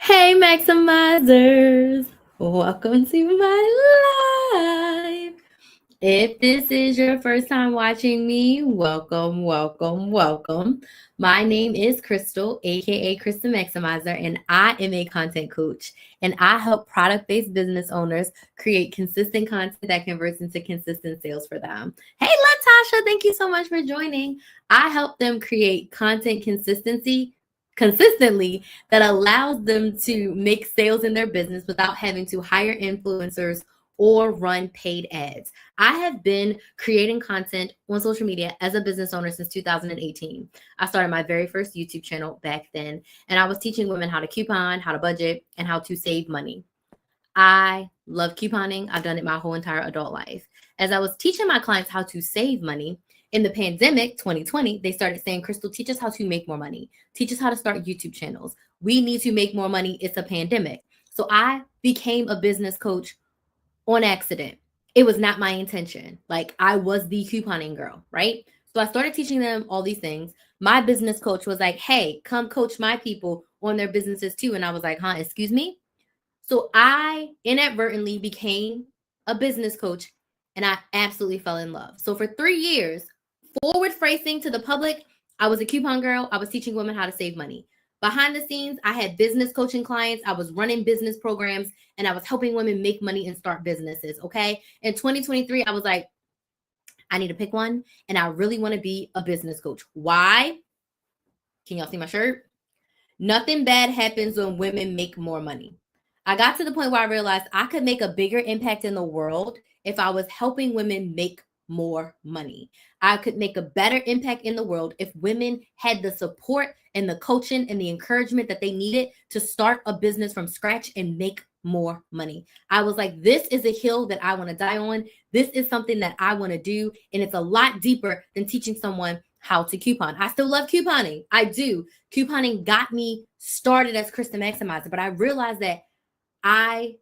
Hey, Maximizers! Welcome to my live. If this is your first time watching me, welcome, welcome, welcome. My name is Crystal, aka Crystal Maximizer, and I am a content coach. And I help product based business owners create consistent content that converts into consistent sales for them. Hey, Latasha, thank you so much for joining. I help them create content consistently that allows them to make sales in their business without having to hire influencers or run paid ads. I have been creating content on social media as a business owner since 2018. I started my very first YouTube channel back then, and I was teaching women how to coupon, how to budget, and how to save money. I love couponing. I've done it my whole entire adult life. As I was teaching my clients how to save money in the pandemic 2020, they started saying, Crystal, teach us how to make more money. Teach us how to start YouTube channels. We need to make more money. It's a pandemic. So I became a business coach on accident. It was not my intention. Like, I was the couponing girl, right? So I started teaching them all these things. My business coach was like, hey, come coach my people on their businesses too. And I was like, huh, excuse me? So I inadvertently became a business coach and I absolutely fell in love. So for 3 years, forward facing to the public, I was a coupon girl. I was teaching women how to save money. Behind the scenes, I had business coaching clients. I was running business programs and I was helping women make money and start businesses. Okay. In 2023, I was like, I need to pick one and I really want to be a business coach. Why? Can y'all see my shirt? Nothing bad happens when women make more money. I got to the point where I realized I could make a bigger impact in the world if I was helping women make more money. I could make a better impact in the world if women had the support and the coaching and the encouragement that they needed to start a business from scratch and make more money. I was like, this is a hill that I want to die on. This is something that I want to do. And it's a lot deeper than teaching someone how to coupon. I still love couponing. I do. Couponing got me started as Krista Maximizer, but I realized that I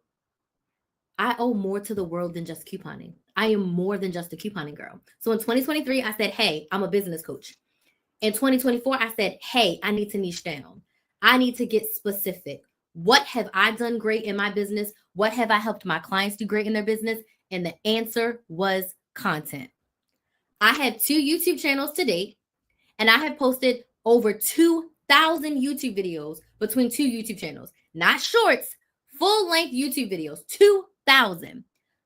owe more to the world than just couponing. I am more than just a couponing girl. So in 2023, I said, hey, I'm a business coach. In 2024, I said, hey, I need to niche down. I need to get specific. What have I done great in my business? What have I helped my clients do great in their business? And the answer was content. I have 2 YouTube channels to date, and I have posted over 2,000 YouTube videos between 2 YouTube channels, not shorts, full length YouTube videos, 2,000.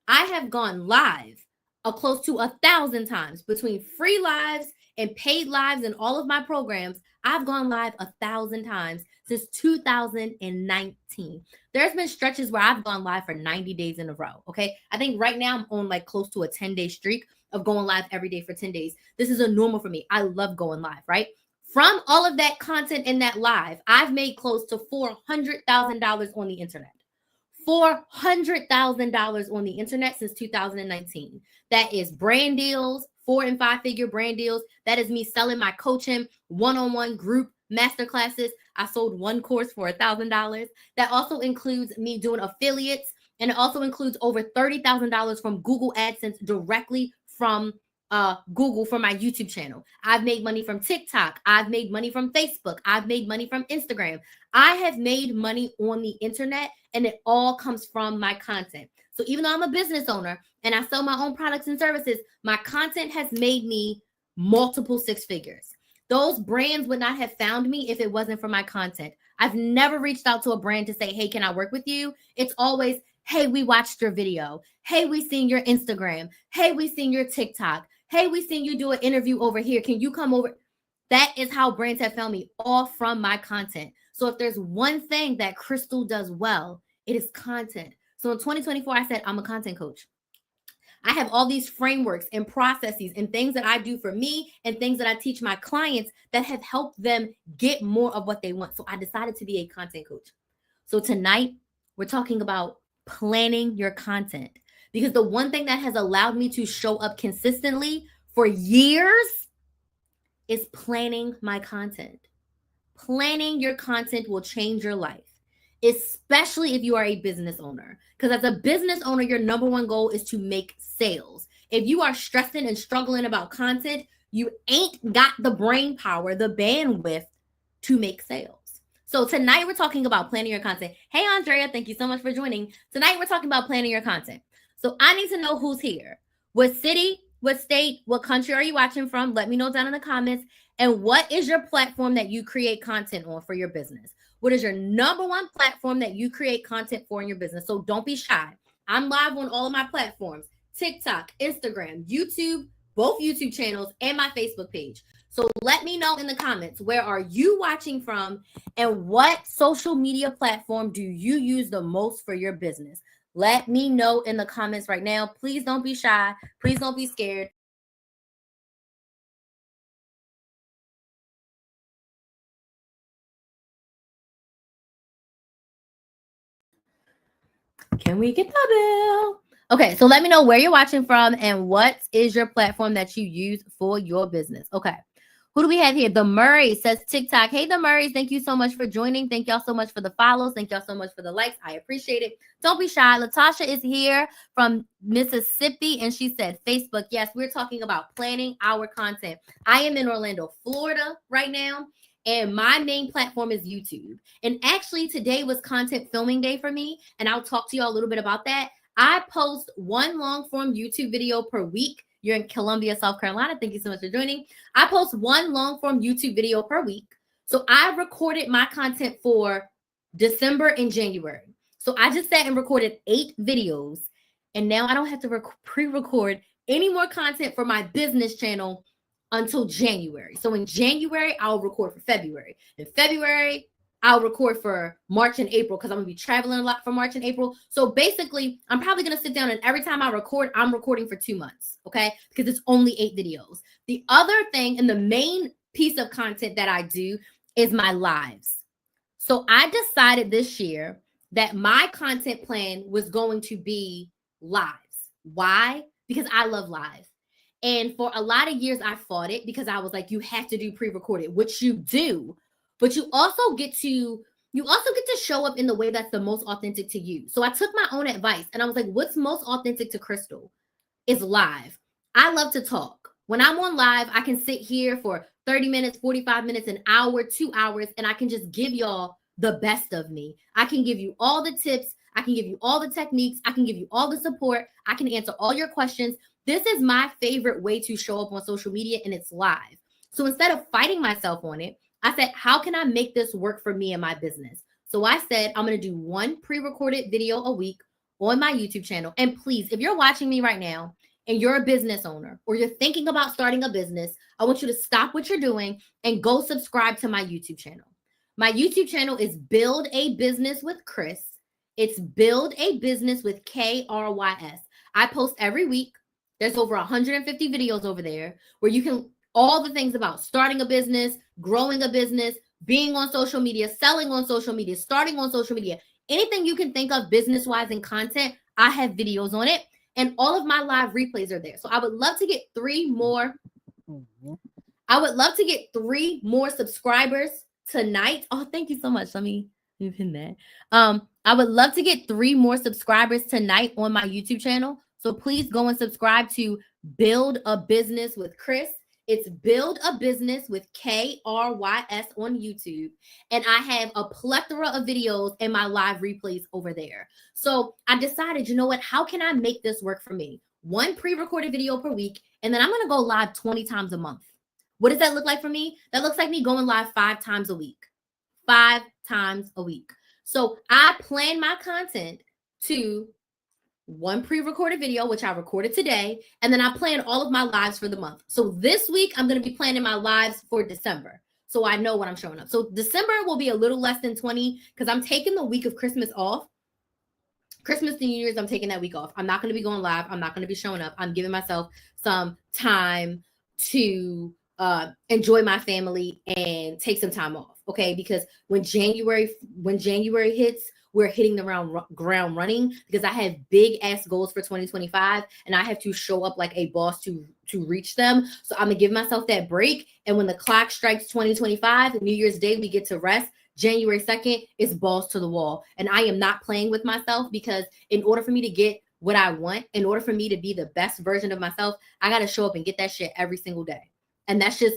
I have gone live close to 1,000 times between free lives and paid lives and all of my programs. I've gone live 1,000 times since 2019. There's been stretches where I've gone live for 90 days in a row. Okay. I think right now I'm on like close to a 10-day streak of going live every day for 10 days. This is a normal for me. I love going live, right? From all of that content in that live, I've made close to $400,000 on the internet. $400,000 on the internet since 2019. That is brand deals, 4 and 5 figure brand deals. That is me selling my coaching, one-on-one group masterclasses. I sold one course for $1,000. That also includes me doing affiliates, and it also includes over $30,000 from Google AdSense directly from Google for my YouTube channel. I've made money from TikTok. I've made money from Facebook. I've made money from Instagram. I have made money on the internet, and it all comes from my content. So even though I'm a business owner and I sell my own products and services, my content has made me multiple 6 figures. Those brands would not have found me if it wasn't for my content. I've never reached out to a brand to say, hey, can I work with you? It's always, hey, we watched your video. Hey, we seen your Instagram. Hey, we seen your TikTok. Hey, we seen you do an interview over here. Can you come over? That is how brands have found me, all from my content. So if there's one thing that Crystal does well, it is content. So in 2024, I said, I'm a content coach. I have all these frameworks and processes and things that I do for me and things that I teach my clients that have helped them get more of what they want. So I decided to be a content coach. So tonight, we're talking about planning your content, because the one thing that has allowed me to show up consistently for years is planning my content. Planning your content will change your life, especially if you are a business owner. Because as a business owner, your number one goal is to make sales. If you are stressing and struggling about content, you ain't got the brain power, the bandwidth to make sales. So tonight we're talking about planning your content. Hey, Andrea, thank you so much for joining. Tonight we're talking about planning your content. So I need to know who's here. What city, what state, what country are you watching from? Let me know down in the comments. And what is your platform that you create content on for your business? What is your number one platform that you create content for in your business? So don't be shy. I'm live on all of my platforms: TikTok, Instagram, YouTube, both YouTube channels, and my Facebook page. So let me know in the comments, where are you watching from and what social media platform do you use the most for your business? Let me know in the comments right now. Please don't be shy. Please don't be scared. Can we get the bell? Okay, so let me know where you're watching from and what is your platform that you use for your business. Okay. Who do we have here? The Murray says TikTok. Hey, the Murrays, thank you so much for joining. Thank y'all so much for the follows. Thank y'all so much for the likes. I appreciate it. Don't be shy. Latasha is here from Mississippi, and she said Facebook. Yes, we're talking about planning our content. I am in Orlando, Florida right now, and my main platform is YouTube. And actually, today was content filming day for me, and I'll talk to y'all a little bit about that. I post one long form YouTube video per week. You're in Columbia, South Carolina. Thank you so much for joining. I post one long form YouTube video per week. So I recorded my content for December and January. So I just sat and recorded 8 videos. And now I don't have to pre-record any more content for my business channel until January. So in January, I'll record for February. In February, I'll record for March and April because I'm going to be traveling a lot for March and April. So basically, I'm probably going to sit down and every time I record, I'm recording for 2 months, okay? Because it's only 8 videos. The other thing and the main piece of content that I do is my lives. So I decided this year that my content plan was going to be lives. Why? Because I love live. And for a lot of years, I fought it because I was like, you have to do pre-recorded, which you do. But you also get to show up in the way that's the most authentic to you. So I took my own advice and I was like, what's most authentic to Crystal is live. I love to talk. When I'm on live, I can sit here for 30 minutes, 45 minutes, an hour, 2 hours, and I can just give y'all the best of me. I can give you all the tips. I can give you all the techniques. I can give you all the support. I can answer all your questions. This is my favorite way to show up on social media, and it's live. So instead of fighting myself on it, I said, how can I make this work for me and my business? So I said, I'm going to do one pre-recorded video a week on my YouTube channel. And please, if you're watching me right now and you're a business owner or you're thinking about starting a business, I want you to stop what you're doing and go subscribe to my YouTube channel. My YouTube channel is Build a Business with Chris. It's Build a Business with KRYS. I post every week. There's over 150 videos over there where you can all the things about starting a business, growing a business, being on social media, selling on social media, starting on social media, anything you can think of business-wise and content, I have videos on it. And all of my live replays are there. So I would love to get 3 more. I would love to get 3 more subscribers tonight. Oh, thank you so much. Let me pin that. I would love to get 3 more subscribers tonight on my YouTube channel. So please go and subscribe to Build a Business with Chris. It's Build a Business with KRYS on YouTube. And I have a plethora of videos and my live replays over there. So I decided, you know what? How can I make this work for me? 1 pre-recorded video per week. And then I'm going to go live 20 times a month. What does that look like for me? That looks like me going live 5 times a week. 5 times a week. So I plan my content to 1 pre-recorded video, which I recorded today, and then I plan all of my lives for the month. So this week, I'm going to be planning my lives for December, so I know when I'm showing up. So December will be a little less than 20 because I'm taking the week of Christmas off. Christmas and New Year's, I'm taking that week off. I'm not going to be going live. I'm not going to be showing up. I'm giving myself some time to enjoy my family and take some time off, okay? Because when January hits, we're hitting the ground running because I have big ass goals for 2025 and I have to show up like a boss to reach them. So I'm gonna give myself that break. And when the clock strikes 2025, New Year's Day, we get to rest. January 2nd is balls to the wall. And I am not playing with myself because in order for me to get what I want, in order for me to be the best version of myself, I got to show up and get that shit every single day. And that's just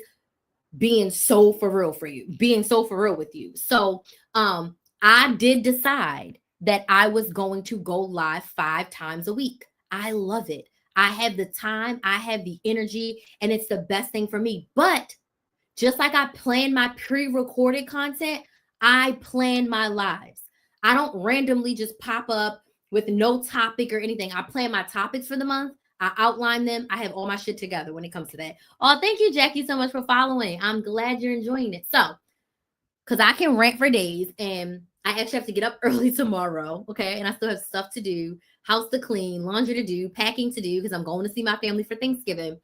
being so for real with you. So I did decide that I was going to go live 5 times a week. I love it. I have the time, I have the energy, and it's the best thing for me. But just like I plan my pre-recorded content, I plan my lives. I don't randomly just pop up with no topic or anything. I plan my topics for the month. I outline them. I have all my shit together when it comes to that. Oh, thank you, Jackie, so much for following. I'm glad you're enjoying it. So, because I can rant for days, and I actually have to get up early tomorrow, okay? And I still have stuff to do, house to clean, laundry to do, packing to do, because I'm going to see my family for Thanksgiving.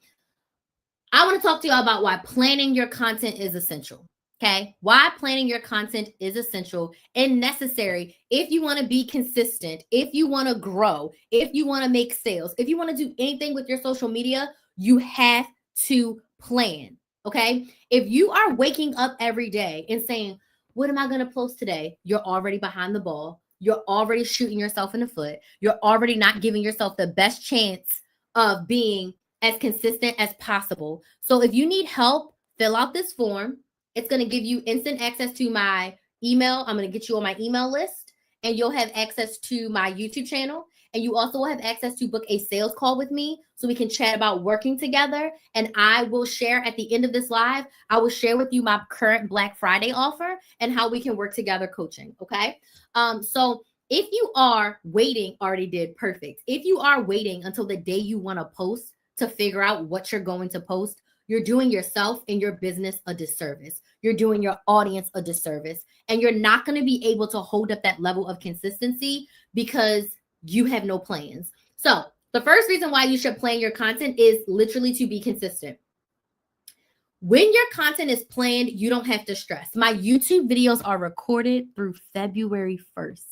I want to talk to you about why planning your content is essential. Okay. Why planning your content is essential and necessary if you want to be consistent, if you want to grow, if you want to make sales, if you want to do anything with your social media, you have to plan. Okay. If you are waking up every day and saying, what am I going to post today? You're already behind the ball. You're already shooting yourself in the foot. You're already not giving yourself the best chance of being as consistent as possible. So if you need help, fill out this form. It's going to give you instant access to my email. I'm going to get you on my email list, and you'll have access to my YouTube channel. And you also will have access to book a sales call with me so we can chat about working together. And I will share at the end of this live, I will share with you my current Black Friday offer and how we can work together coaching. Okay. So if you are waiting, already did perfect. If you are waiting until the day you want to post to figure out what you're going to post, you're doing yourself and your business a disservice. You're doing your audience a disservice. And you're not going to be able to hold up that level of consistency because you have no plans. So the first reason why you should plan your content is literally to be consistent. When your content is planned, you don't have to stress. My YouTube videos are recorded through February 1st.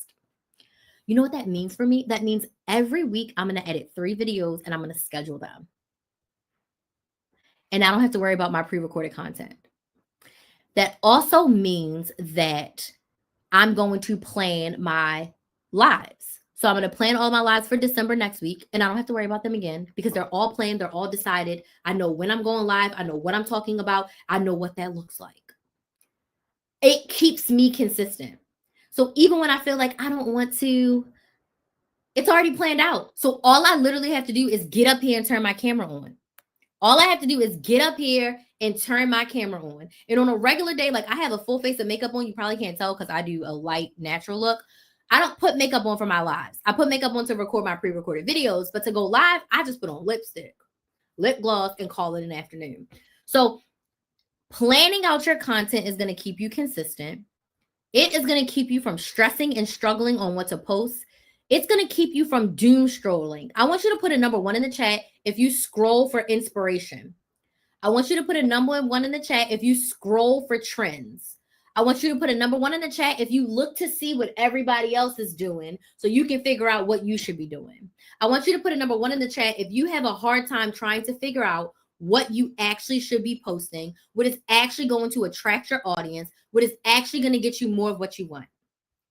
You know what that means for me? That means every week I'm going to edit 3 videos and I'm going to schedule them. And I don't have to worry about my pre-recorded content. That also means that I'm going to plan my lives. So I'm going to plan all my lives for December next week, and I don't have to worry about them again because they're all planned. They're all decided. I know when I'm going live. I know what I'm talking about. I know what that looks like. It keeps me consistent. So even when I feel like I don't want to, it's already planned out. So all I literally have to do is get up here and turn my camera on. All I have to do is get up here and turn my camera on. And on a regular day, like I have a full face of makeup on. You probably can't tell because I do a light natural look. I don't put makeup on for my lives. I put makeup on to record my pre-recorded videos, but to go live, I just put on lipstick, lip gloss, and call it an afternoon. So planning out your content is going to keep you consistent. It is going to keep you from stressing and struggling on what to post. It's going to keep you from doom scrolling. I want you to put a number 1 in the chat if you scroll for inspiration. I want you to put a number 1 in the chat if you scroll for trends. I want you to put a number 1 in the chat if you look to see what everybody else is doing so you can figure out what you should be doing. I want you to put a number 1 in the chat if you have a hard time trying to figure out what you actually should be posting, what is actually going to attract your audience, what is actually going to get you more of what you want,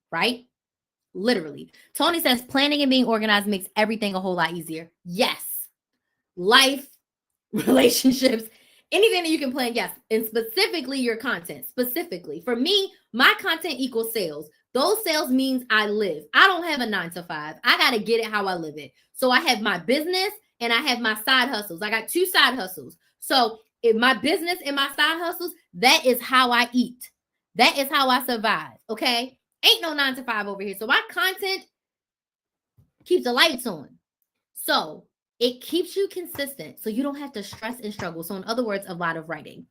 right? Literally. Tony says planning and being organized makes everything a whole lot easier. Yes. Life, relationships, anything that you can plan, yes. And specifically your content. Specifically. For me, my content equals sales. Those sales means I live. I don't have a 9 to 5. I got to get it how I live it. So I have my business and I have my side hustles. I got 2 side hustles. So if my business and my side hustles, that is how I eat. That is how I survive. Okay. Ain't no 9 to 5 over here. So my content keeps the lights on. So it keeps you consistent. So you don't have to stress and struggle. So in other words, a lot of writing.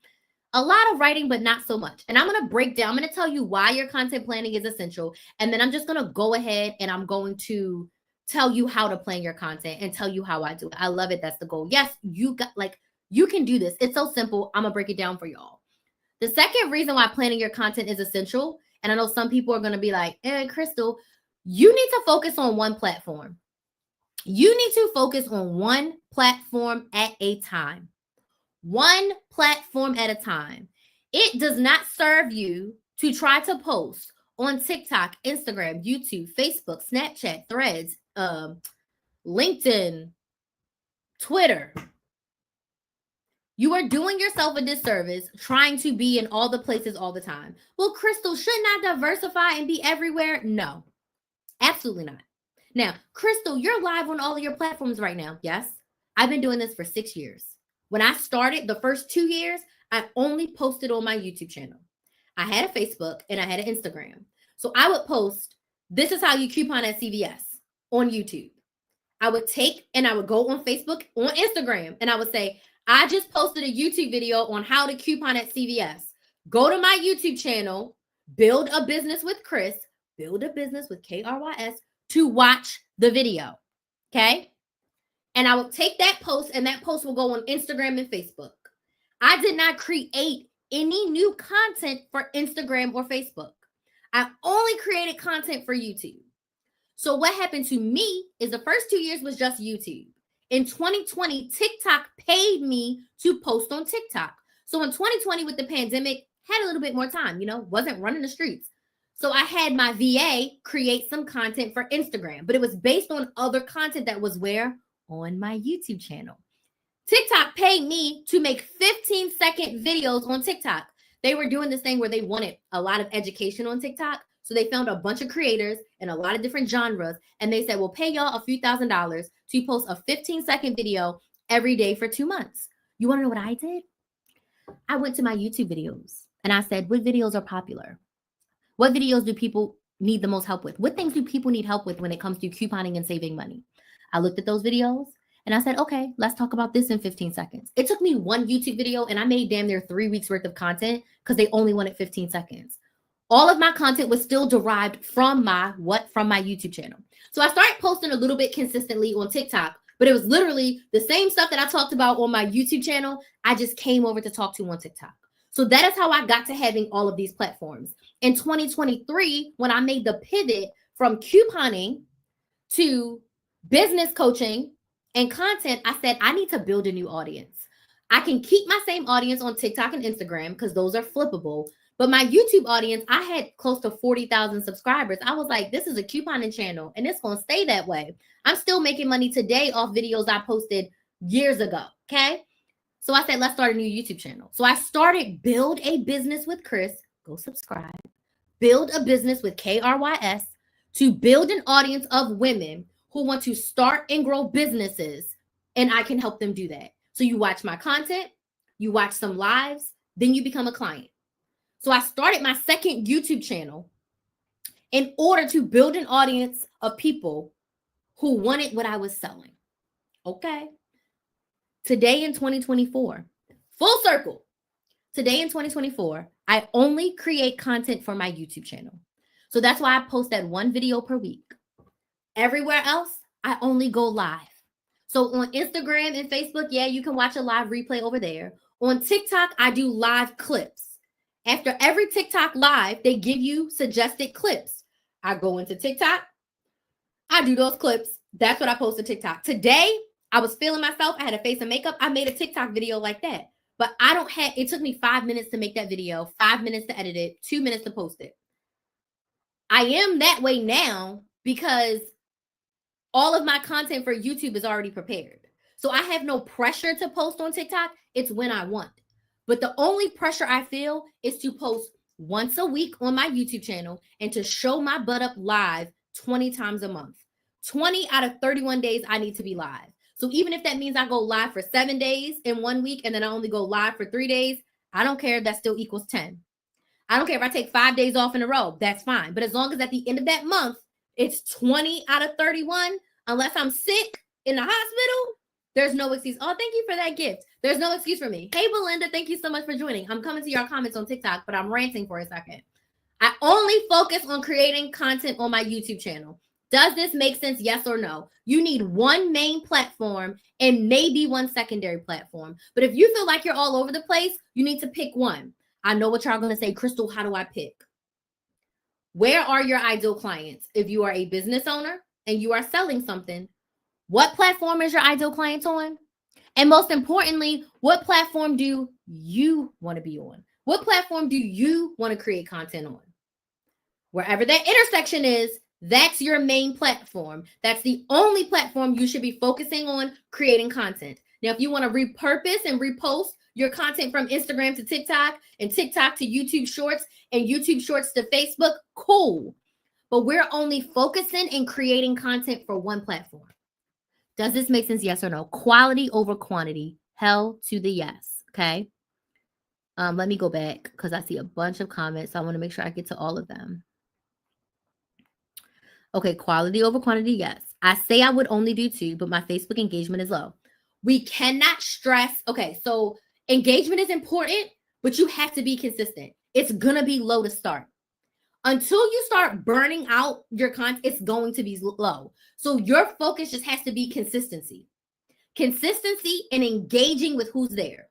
A lot of writing, but not so much. And I'm going to break down. I'm going to tell you why your content planning is essential. And then I'm just going to go ahead and I'm going to tell you how to plan your content and tell you how I do it. I love it. That's the goal. Yes, you can do this. It's so simple. I'm going to break it down for y'all. The second reason why planning your content is essential, and I know some people are going to be like, Crystal, you need to focus on one platform. You need to focus on one platform at a time. One platform at a time. It does not serve you to try to post on TikTok, Instagram, YouTube, Facebook, Snapchat, Threads, LinkedIn, Twitter, You are doing yourself a disservice trying to be in all the places all the time. Well, Crystal, shouldn't I diversify and be everywhere? No, absolutely not. Now, Crystal, you're live on all of your platforms right now. Yes, I've been doing this for 6 years. When I started the first 2 years, I only posted on my YouTube channel. I had a Facebook and I had an Instagram. So I would post, this is how you coupon at CVS on YouTube. I would take and I would go on Facebook, on Instagram, and I would say, I just posted a YouTube video on how to coupon at CVS. Go to my YouTube channel, Build a Business with Chris, Build a Business with KRYS, to watch the video. Okay? And I would take that post and that post will go on Instagram and Facebook. I did not create any new content for Instagram or Facebook. I only created content for YouTube. So what happened to me is the first 2 years was just YouTube. In 2020, TikTok paid me to post on TikTok. So in 2020 with the pandemic, had a little bit more time, wasn't running the streets. So I had my VA create some content for Instagram, but it was based on other content that was where? On my YouTube channel. TikTok paid me to make 15-second videos on TikTok. They were doing this thing where they wanted a lot of education on TikTok. So they found a bunch of creators in a lot of different genres. And they said, we'll pay y'all a few $1,000s to post a 15-second video every day for 2 months. You want to know what I did? I went to my YouTube videos and I said, what videos are popular? What videos do people need the most help with? What things do people need help with when it comes to couponing and saving money? I looked at those videos and I said, okay, let's talk about this in 15 seconds. It took me one YouTube video and I made damn near 3 weeks worth of content because they only wanted 15 seconds. All of my content was still derived from my YouTube channel. So I started posting a little bit consistently on TikTok, but it was literally the same stuff that I talked about on my YouTube channel. I just came over to talk to on TikTok. So that is how I got to having all of these platforms. In 2023, when I made the pivot from couponing to business coaching and content, I said, I need to build a new audience. I can keep my same audience on TikTok and Instagram because those are flippable. But my YouTube audience, I had close to 40,000 subscribers. I was like, this is a couponing channel and it's going to stay that way. I'm still making money today off videos I posted years ago. Okay. So I said, let's start a new YouTube channel. So I started Build a Business with Chris. Go subscribe. Build a Business with KRYS to build an audience of women who want to start and grow businesses. And I can help them do that. So you watch my content, you watch some lives, then you become a client. So I started my second YouTube channel in order to build an audience of people who wanted what I was selling. Okay. Today in 2024, full circle. Today in 2024, I only create content for my YouTube channel. So that's why I post that one video per week. Everywhere else, I only go live. So on Instagram and Facebook, yeah, you can watch a live replay over there. On TikTok, I do live clips. After every TikTok live, they give you suggested clips. I go into TikTok. I do those clips. That's what I post to TikTok. Today, I was feeling myself. I had a face and makeup. I made a TikTok video like that. But it took me 5 minutes to make that video, 5 minutes to edit it, 2 minutes to post it. I am that way now because all of my content for YouTube is already prepared. So I have no pressure to post on TikTok. It's when I want. But the only pressure I feel is to post once a week on my YouTube channel and to show my butt up live 20 times a month. 20 out of 31 days I need to be live. So even if that means I go live for 7 days in 1 week and then I only go live for 3 days, I don't care. That still equals 10. I don't care if I take 5 days off in a row. That's fine. But as long as at the end of that month, it's 20 out of 31, unless I'm sick in the hospital, there's no excuse. Oh, thank you for that gift. There's no excuse for me. Hey, Belinda, thank you so much for joining. I'm coming to your comments on TikTok, but I'm ranting for a second. I only focus on creating content on my YouTube channel. Does this make sense? Yes or no? You need one main platform and maybe one secondary platform. But if you feel like you're all over the place, you need to pick one. I know what y'all going to say, Crystal, how do I pick? Where are your ideal clients? If you are a business owner and you are selling something, what platform is your ideal client on? And most importantly, what platform do you want to be on? What platform do you want to create content on? Wherever that intersection is, that's your main platform. That's the only platform you should be focusing on creating content. Now, if you want to repurpose and repost your content from Instagram to TikTok and TikTok to YouTube Shorts and YouTube Shorts to Facebook, cool. But we're only focusing and creating content for one platform. Does this make sense? Yes or no? Quality over quantity. Hell to the yes. Okay. Let me go back because I see a bunch of comments. So I want to make sure I get to all of them. Okay, quality over quantity, yes. I say I would only do 2, but my Facebook engagement is low. We cannot stress. Okay, so engagement is important, but you have to be consistent. It's going to be low to start. Until you start burning out your content, it's going to be low. So your focus just has to be consistency. Consistency and engaging with who's there.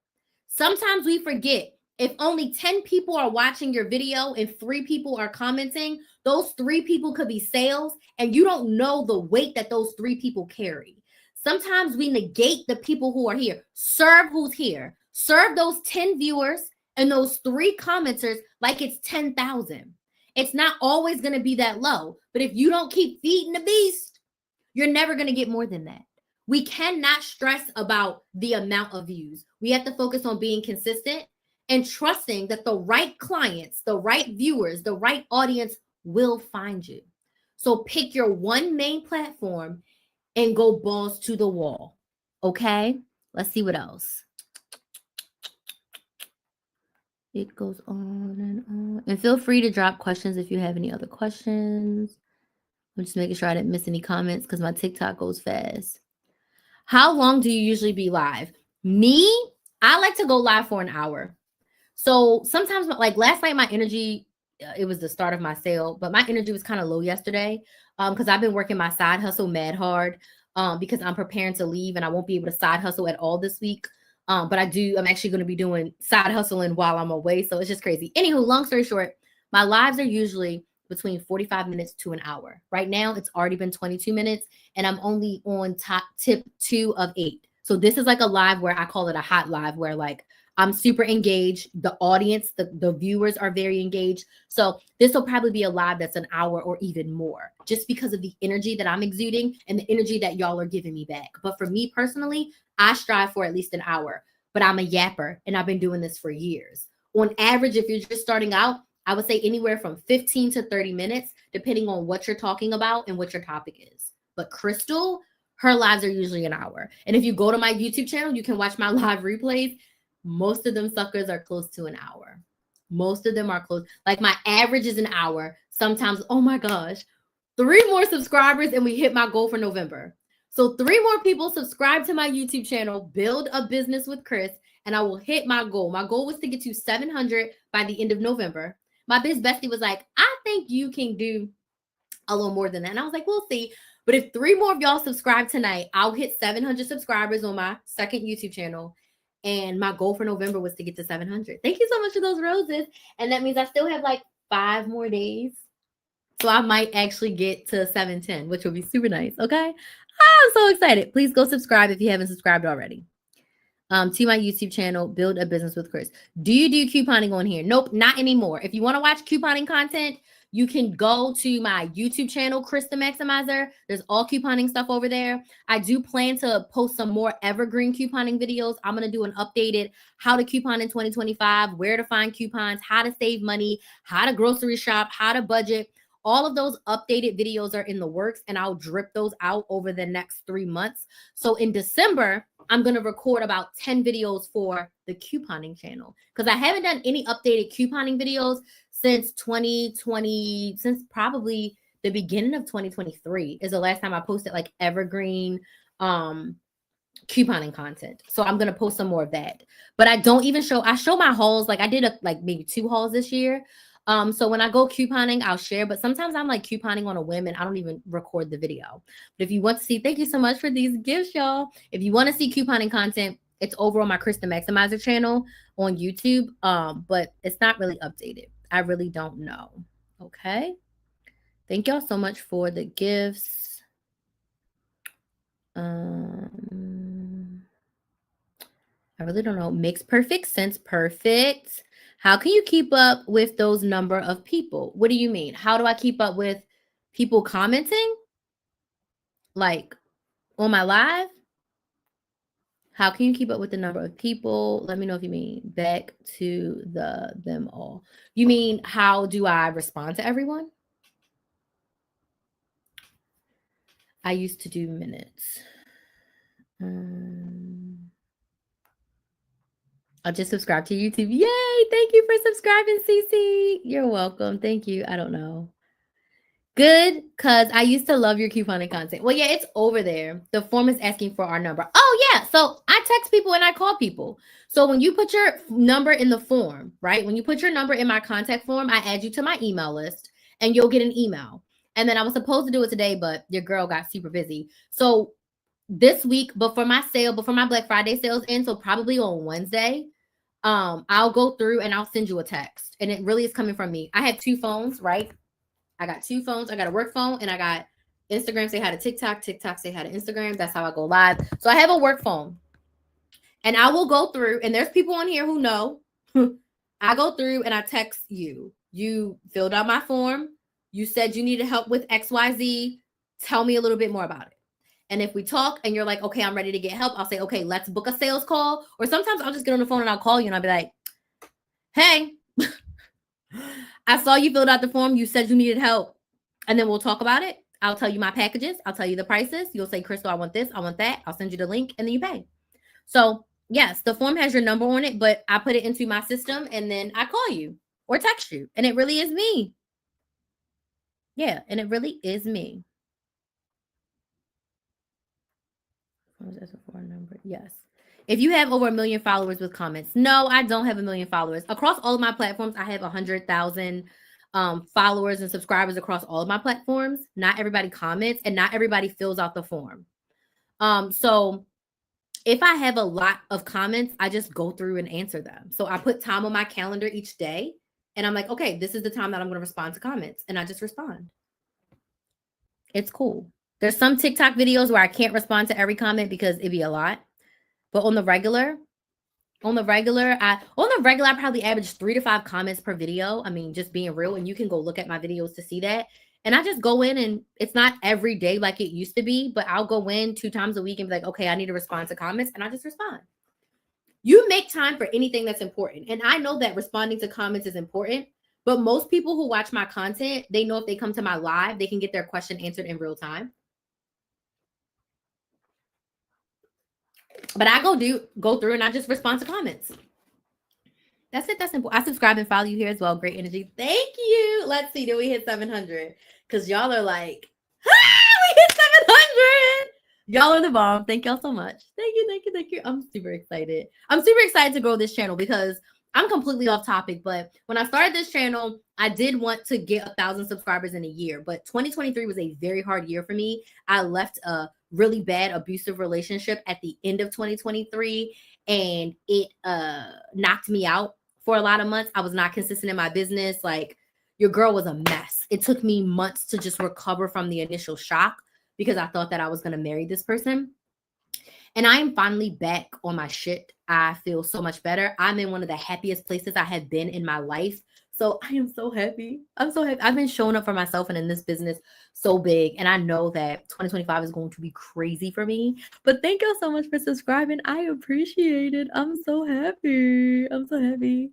Sometimes we forget, if only 10 people are watching your video and 3 people are commenting, those 3 people could be sales, and you don't know the weight that those 3 people carry. Sometimes we negate the people who are here. Serve who's here. Serve those 10 viewers and those 3 commenters like it's 10,000. It's not always going to be that low, but if you don't keep feeding the beast, you're never going to get more than that. We cannot stress about the amount of views. We have to focus on being consistent and trusting that the right clients, the right viewers, the right audience will find you. So pick your one main platform and go balls to the wall. Okay? Let's see what else. It goes on and on. And feel free to drop questions if you have any other questions. I'm just making sure I didn't miss any comments because my TikTok goes fast. How long do you usually be live? Me, I like to go live for an hour. So sometimes, like last night, my energy, it was the start of my sale, but my energy was kind of low yesterday because I've been working my side hustle mad hard because I'm preparing to leave and I won't be able to side hustle at all this week. But I'm actually going to be doing side hustling while I'm away. So it's just crazy. Anywho, long story short, my lives are usually between 45 minutes to an hour. Right now, it's already been 22 minutes and I'm only on top tip 2 of 8. So this is like a live where I call it a hot live where like I'm super engaged. The audience, the viewers are very engaged. So this will probably be a live that's an hour or even more just because of the energy that I'm exuding and the energy that y'all are giving me back. But for me personally, I strive for at least an hour, but I'm a yapper and I've been doing this for years. On average, if you're just starting out, I would say anywhere from 15 to 30 minutes, depending on what you're talking about and what your topic is. But Crystal, her lives are usually an hour. And if you go to my YouTube channel, you can watch my live replays. Most of them suckers are close to an hour. Most of them are close. Like my average is an hour. Sometimes, oh my gosh, 3 more subscribers and we hit my goal for November. So 3 more people subscribe to my YouTube channel, build a business with Chris, and I will hit my goal. My goal was to get to 700 by the end of November. My biz bestie was like, I think you can do a little more than that. And I was like, we'll see. But if 3 more of y'all subscribe tonight, I'll hit 700 subscribers on my second YouTube channel. And my goal for November was to get to 700. Thank you so much for those roses. And that means I still have like 5 more days. So I might actually get to 710, which would be super nice. Okay. I'm so excited. Please go subscribe if you haven't subscribed already. To my YouTube channel, Build a Business with Chris. Do you do couponing on here? Nope, not anymore. If you want to watch couponing content, you can go to my YouTube channel, Chris the Maximizer. There's all couponing stuff over there. I do plan to post some more evergreen couponing videos. I'm going to do an updated how to coupon in 2025, where to find coupons, how to save money, how to grocery shop, how to budget. All of those updated videos are in the works and I'll drip those out over the next 3 months. So in December, I'm going to record about 10 videos for the couponing channel because I haven't done any updated couponing videos since 2020, since probably the beginning of 2023 is the last time I posted like evergreen couponing content. So I'm going to post some more of that. But I don't even I show my hauls. Like I did like maybe 2 hauls this year. So when I go couponing, I'll share, but sometimes I'm like couponing on a whim and I don't even record the video. But if you want to see, thank you so much for these gifts, y'all. If you want to see couponing content, it's over on my Chris the Maximizer channel on YouTube. But it's not really updated. I really don't know. Okay. Thank y'all so much for the gifts. I really don't know. Makes perfect sense. Perfect. How can you keep up with those number of people? What do you mean? How do I keep up with people commenting? Like on my live? How can you keep up with the number of people? Let me know if you mean back to them all. You mean how do I respond to everyone? I used to do minutes. I just subscribed to YouTube. Yay! Thank you for subscribing, Cece. You're welcome. Thank you. I don't know. Good, because I used to love your couponing content. Well, yeah, it's over there. The form is asking for our number. Oh, yeah. So I text people and I call people. So when you put your number in the form, right? When you put your number in my contact form, I add you to my email list and you'll get an email. And then I was supposed to do it today, but your girl got super busy. So this week, before my Black Friday sales end, so probably on Wednesday, I'll go through and I'll send you a text. And it really is coming from me. I have 2 phones, right? I got 2 phones. I got a work phone and I got Instagram say hi to TikTok, TikTok say hi to Instagram. That's how I go live. So I have a work phone and I will go through, and there's people on here who know. I go through and I text you. You filled out my form. You said you needed help with XYZ. Tell me a little bit more about it. And if we talk and you're like, okay, I'm ready to get help, I'll say, okay, let's book a sales call. Or sometimes I'll just get on the phone and I'll call you and I'll be like, hey, I saw you filled out the form. You said you needed help. And then we'll talk about it. I'll tell you my packages. I'll tell you the prices. You'll say, Crystal, I want this. I want that. I'll send you the link and then you pay. So yes, the form has your number on it, but I put it into my system and then I call you or text you. And it really is me. Yeah, and it really is me. Yes. If you have over 1 million followers with comments. No, I don't have 1 million followers. Across all of my platforms, I have 100,000 followers and subscribers across all of my platforms. Not everybody comments and not everybody fills out the form. So if I have a lot of comments, I just go through and answer them. So I put time on my calendar each day and I'm like, okay, this is the time that I'm going to respond to comments. And I just respond. It's cool. There's some TikTok videos where I can't respond to every comment because it'd be a lot. But on the regular, I probably average 3 to 5 comments per video. I mean, just being real, and you can go look at my videos to see that. And I just go in, and it's not every day like it used to be, but I'll go in 2 times a week and be like, okay, I need to respond to comments, and I just respond. You make time for anything that's important. And I know that responding to comments is important, but most people who watch my content, they know if they come to my live, they can get their question answered in real time. But I go through and I just respond to comments. That's it. That's simple. I subscribe and follow you here as well. Great energy. Thank you. Let's see. Did we hit 700? Because y'all are like, we hit 700. Y'all are the bomb. Thank y'all so much. Thank you. Thank you. Thank you. I'm super excited. I'm super excited to grow this channel because I'm completely off topic. But when I started this channel, I did want to get 1,000 subscribers in a year. But 2023 was a very hard year for me. I left a really bad abusive relationship at the end of 2023 and it knocked me out for a lot of months. I was not consistent in my business. Like, your girl was a mess. It took me months to just recover from the initial shock because I thought that I was going to marry this person. And I am finally back on my shit. I feel so much better. I'm in one of the happiest places I have been in my life. So I am so happy. I'm so happy. I've been showing up for myself and in this business so big. And I know that 2025 is going to be crazy for me. But thank y'all so much for subscribing. I appreciate it. I'm so happy. I'm so happy.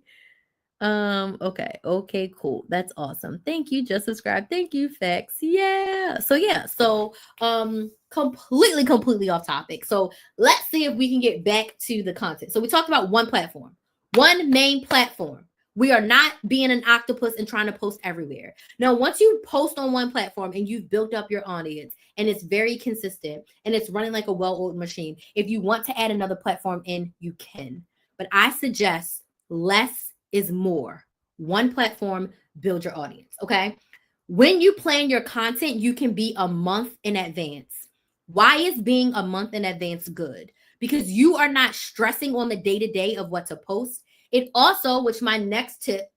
Okay, cool. That's awesome. Thank you. Just subscribe. Thank you, Fex. Yeah. So completely off topic. So let's see if we can get back to the content. So we talked about one platform, one main platform. We are not being an octopus and trying to post everywhere. Now, once you post on one platform and you've built up your audience and it's very consistent and it's running like a well-oiled machine, if you want to add another platform in, you can. But I suggest less is more. One platform, build your audience, okay? When you plan your content, you can be a month in advance. Why is being a month in advance good? Because you are not stressing on the day-to-day of what to post. It also, which my next tip,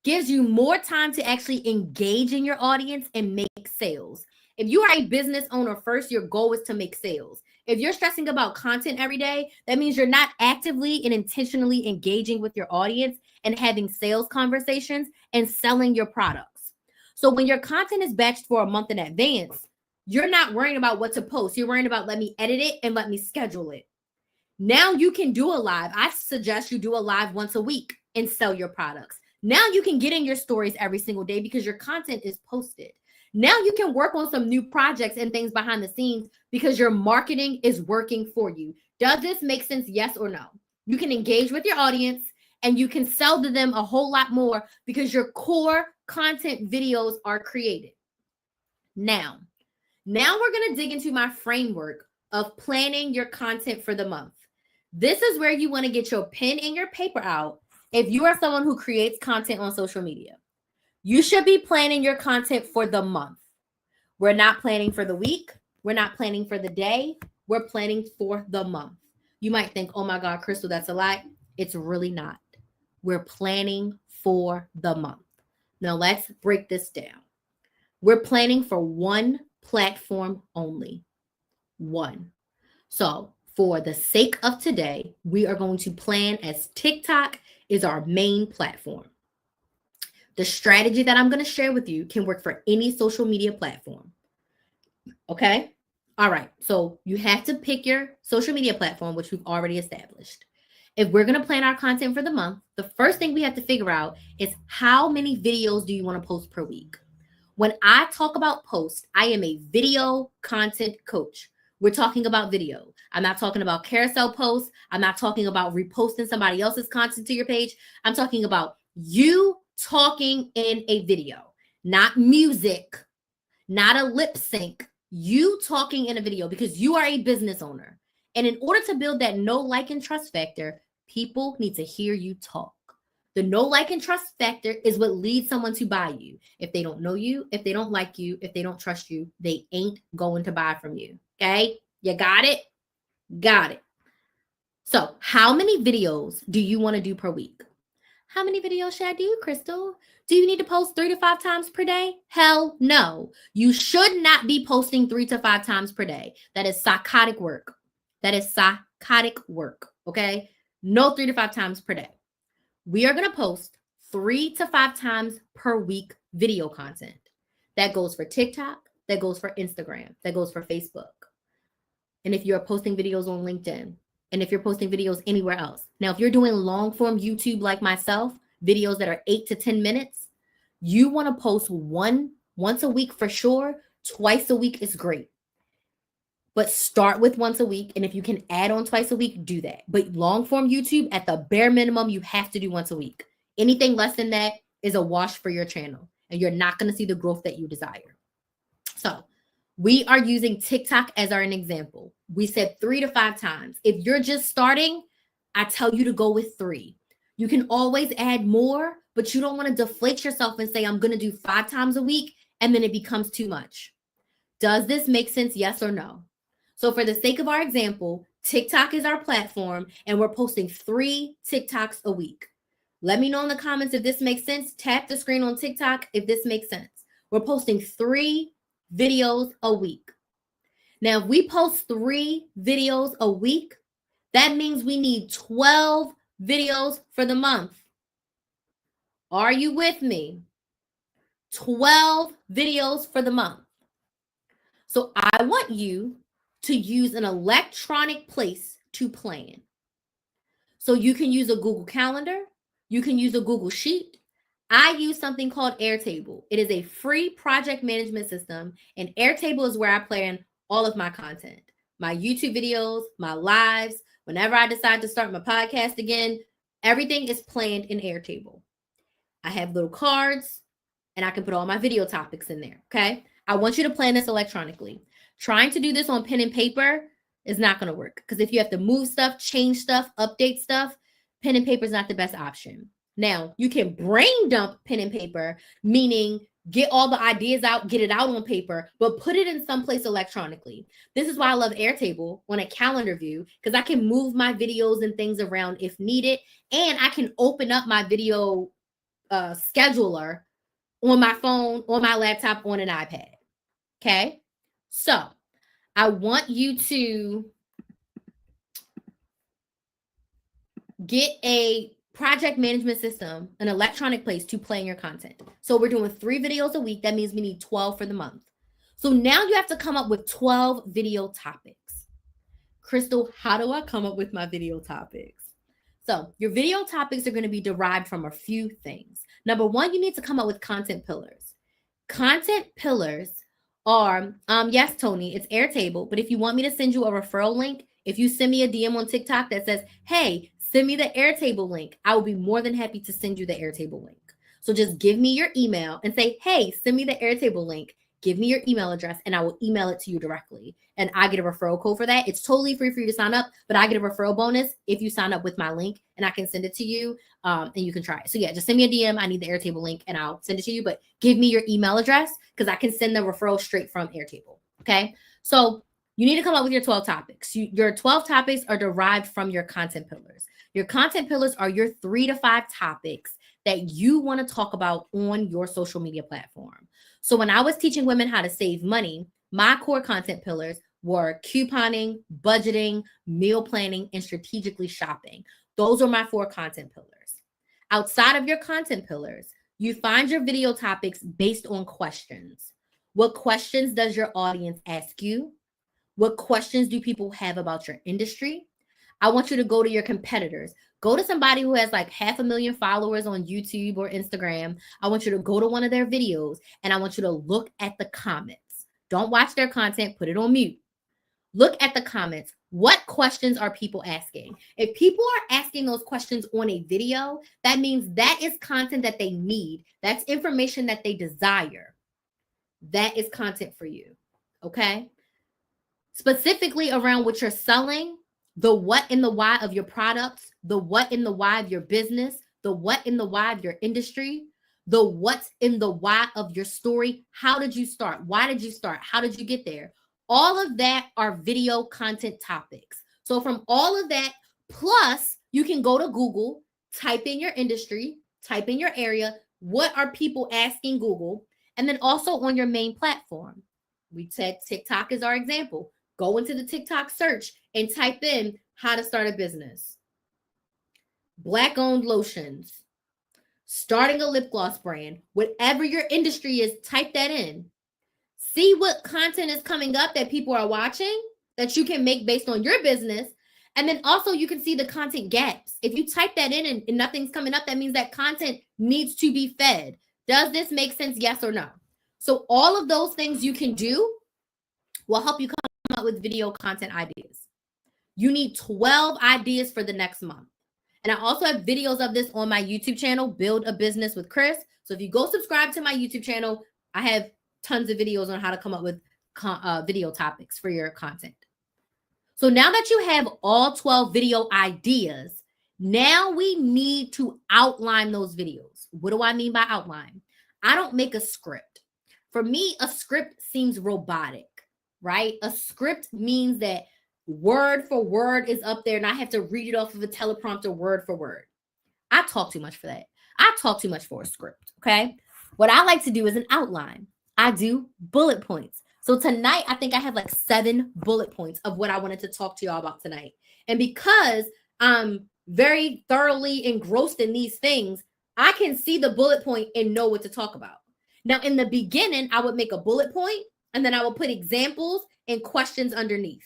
gives you more time to actually engage in your audience and make sales. If you are a business owner first, your goal is to make sales. If you're stressing about content every day, that means you're not actively and intentionally engaging with your audience and having sales conversations and selling your products. So when your content is batched for a month in advance, you're not worrying about what to post. You're worrying about, let me edit it and let me schedule it. Now you can do a live. I suggest you do a live once a week and sell your products. Now you can get in your stories every single day because your content is posted. Now you can work on some new projects and things behind the scenes because your marketing is working for you. Does this make sense? Yes or no? You can engage with your audience and you can sell to them a whole lot more because your core content videos are created. Now we're going to dig into my framework of planning your content for the month. This is where you want to get your pen and your paper out if you are someone who creates content on social media. You should be planning your content for the month. We're not planning for the week. We're not planning for the day. We're planning for the month. You might think, oh my God, Crystal, that's a lot. It's really not. We're planning for the month. Now let's break this down. We're planning for one platform only. One. So for the sake of today, we are going to plan as TikTok is our main platform. The strategy that I'm going to share with you can work for any social media platform. Okay? All right. So you have to pick your social media platform, which we've already established. If we're going to plan our content for the month, the first thing we have to figure out is how many videos do you want to post per week? When I talk about post, I am a video content coach. We're talking about video. I'm not talking about carousel posts. I'm not talking about reposting somebody else's content to your page. I'm talking about you talking in a video, not music, not a lip sync, you talking in a video because you are a business owner. And in order to build that know, like, and trust factor, people need to hear you talk. The know, like, and trust factor is what leads someone to buy you. If they don't know you, if they don't like you, if they don't trust you, they ain't going to buy from you. Okay? You got it? Got it. So how many videos do you want to do per week? How many videos should I do, Crystal? Do you need to post 3 to 5 times per day? Hell no. You should not be posting 3 to 5 times per day. That is psychotic work. That is psychotic work. Okay? No 3 to 5 times per day. We are going to post 3 to 5 times per week video content. That goes for TikTok. That goes for Instagram. That goes for Facebook. And if you're posting videos on LinkedIn, and if you're posting videos anywhere else. Now, if you're doing long form YouTube like myself, videos that are 8 to 10 minutes, you want to post once a week for sure. Twice a week is great. But start with once a week. And if you can add on twice a week, do that. But long form YouTube, at the bare minimum, you have to do once a week. Anything less than that is a wash for your channel. And you're not going to see the growth that you desire. So we are using TikTok as an example. We said 3 to 5 times. If you're just starting, I tell you to go with 3. You can always add more, but you don't want to deflate yourself and say, I'm going to do 5 times a week, and then it becomes too much. Does this make sense? Yes or no? So for the sake of our example, TikTok is our platform, and we're posting 3 TikToks a week. Let me know in the comments if this makes sense. Tap the screen on TikTok if this makes sense. We're posting 3 videos a week. Now, if we post 3 videos a week, that means we need 12 videos for the month. Are you with me? 12 videos for the month. So I want you to use an electronic place to plan. So you can use a Google Calendar. You can use a Google Sheet. I use something called Airtable. It is a free project management system, and Airtable is where I plan all of my content, my YouTube videos, my lives. Whenever I decide to start my podcast again, everything is planned in Airtable. I have little cards, and I can put all my video topics in there, okay? I want you to plan this electronically. Trying to do this on pen and paper is not going to work because if you have to move stuff, change stuff, update stuff, pen and paper is not the best option. Now, you can brain dump pen and paper, meaning get all the ideas out, get it out on paper, but put it in someplace electronically. This is why I love Airtable on a calendar view, because I can move my videos and things around if needed, and I can open up my video scheduler on my phone, on my laptop, on an iPad. Okay? So I want you to get a project management system, an electronic place to plan your content. So we're doing 3 videos a week. That means we need 12 for the month. So now you have to come up with 12 video topics. Crystal, how do I come up with my video topics? So your video topics are going to be derived from a few things. Number one, you need to come up with content pillars. Content pillars are, yes, Tony, it's Airtable. But if you want me to send you a referral link, if you send me a DM on TikTok that says, hey, send me the Airtable link, I will be more than happy to send you the Airtable link. So just give me your email and say, hey, send me the Airtable link. Give me your email address and I will email it to you directly. And I get a referral code for that. It's totally free for you to sign up, but I get a referral bonus if you sign up with my link and I can send it to you and you can try it. So yeah, just send me a DM. I need the Airtable link and I'll send it to you, but give me your email address because I can send the referral straight from Airtable. Okay. So you need to come up with your 12 topics. Your 12 topics are derived from your content pillars. Your content pillars are your 3 to 5 topics that you want to talk about on your social media platform. So when I was teaching women how to save money, my core content pillars were couponing, budgeting, meal planning, and strategically shopping. Those are my 4 content pillars. Outside of your content pillars, you find your video topics based on questions. What questions does your audience ask you? What questions do people have about your industry? I want you to go to your competitors. Go to somebody who has like 500,000 followers on YouTube or Instagram. I want you to go to one of their videos and I want you to look at the comments. Don't watch their content, put it on mute. Look at the comments. What questions are people asking? If people are asking those questions on a video, that means that is content that they need. That's information that they desire. That is content for you. Okay? Specifically around what you're selling, the what and the why of your products, the what and the why of your business, the what and the why of your industry, the what's in the why of your story. How did you start? Why did you start? How did you get there? All of that are video content topics. So from all of that, plus you can go to Google, type in your industry, type in your area. What are people asking Google? And then also on your main platform. We said TikTok is our example. Go into the TikTok search and type in how to start a business. Black-owned lotions. Starting a lip gloss brand. Whatever your industry is, type that in. See what content is coming up that people are watching that you can make based on your business. And then also you can see the content gaps. If you type that in and nothing's coming up, that means that content needs to be fed. Does this make sense? Yes or no? So all of those things you can do will help you come up with video content ideas. You need 12 ideas for the next month. And I also have videos of this on my YouTube channel, Build a Business with Chris. So if you go subscribe to my YouTube channel, I have tons of videos on how to come up with video topics for your content. So now that you have all 12 video ideas, now we need to outline those videos. What do I mean by outline? I don't make a script. For me, a script seems robotic, right? A script means that word for word is up there and I have to read it off of a teleprompter word for word. I talk too much for that. I talk too much for a script, okay? What I like to do is an outline. I do bullet points. So tonight, I think I have like 7 bullet points of what I wanted to talk to y'all about tonight. And because I'm very thoroughly engrossed in these things, I can see the bullet point and know what to talk about. Now, in the beginning, I would make a bullet point and then I will put examples and questions underneath.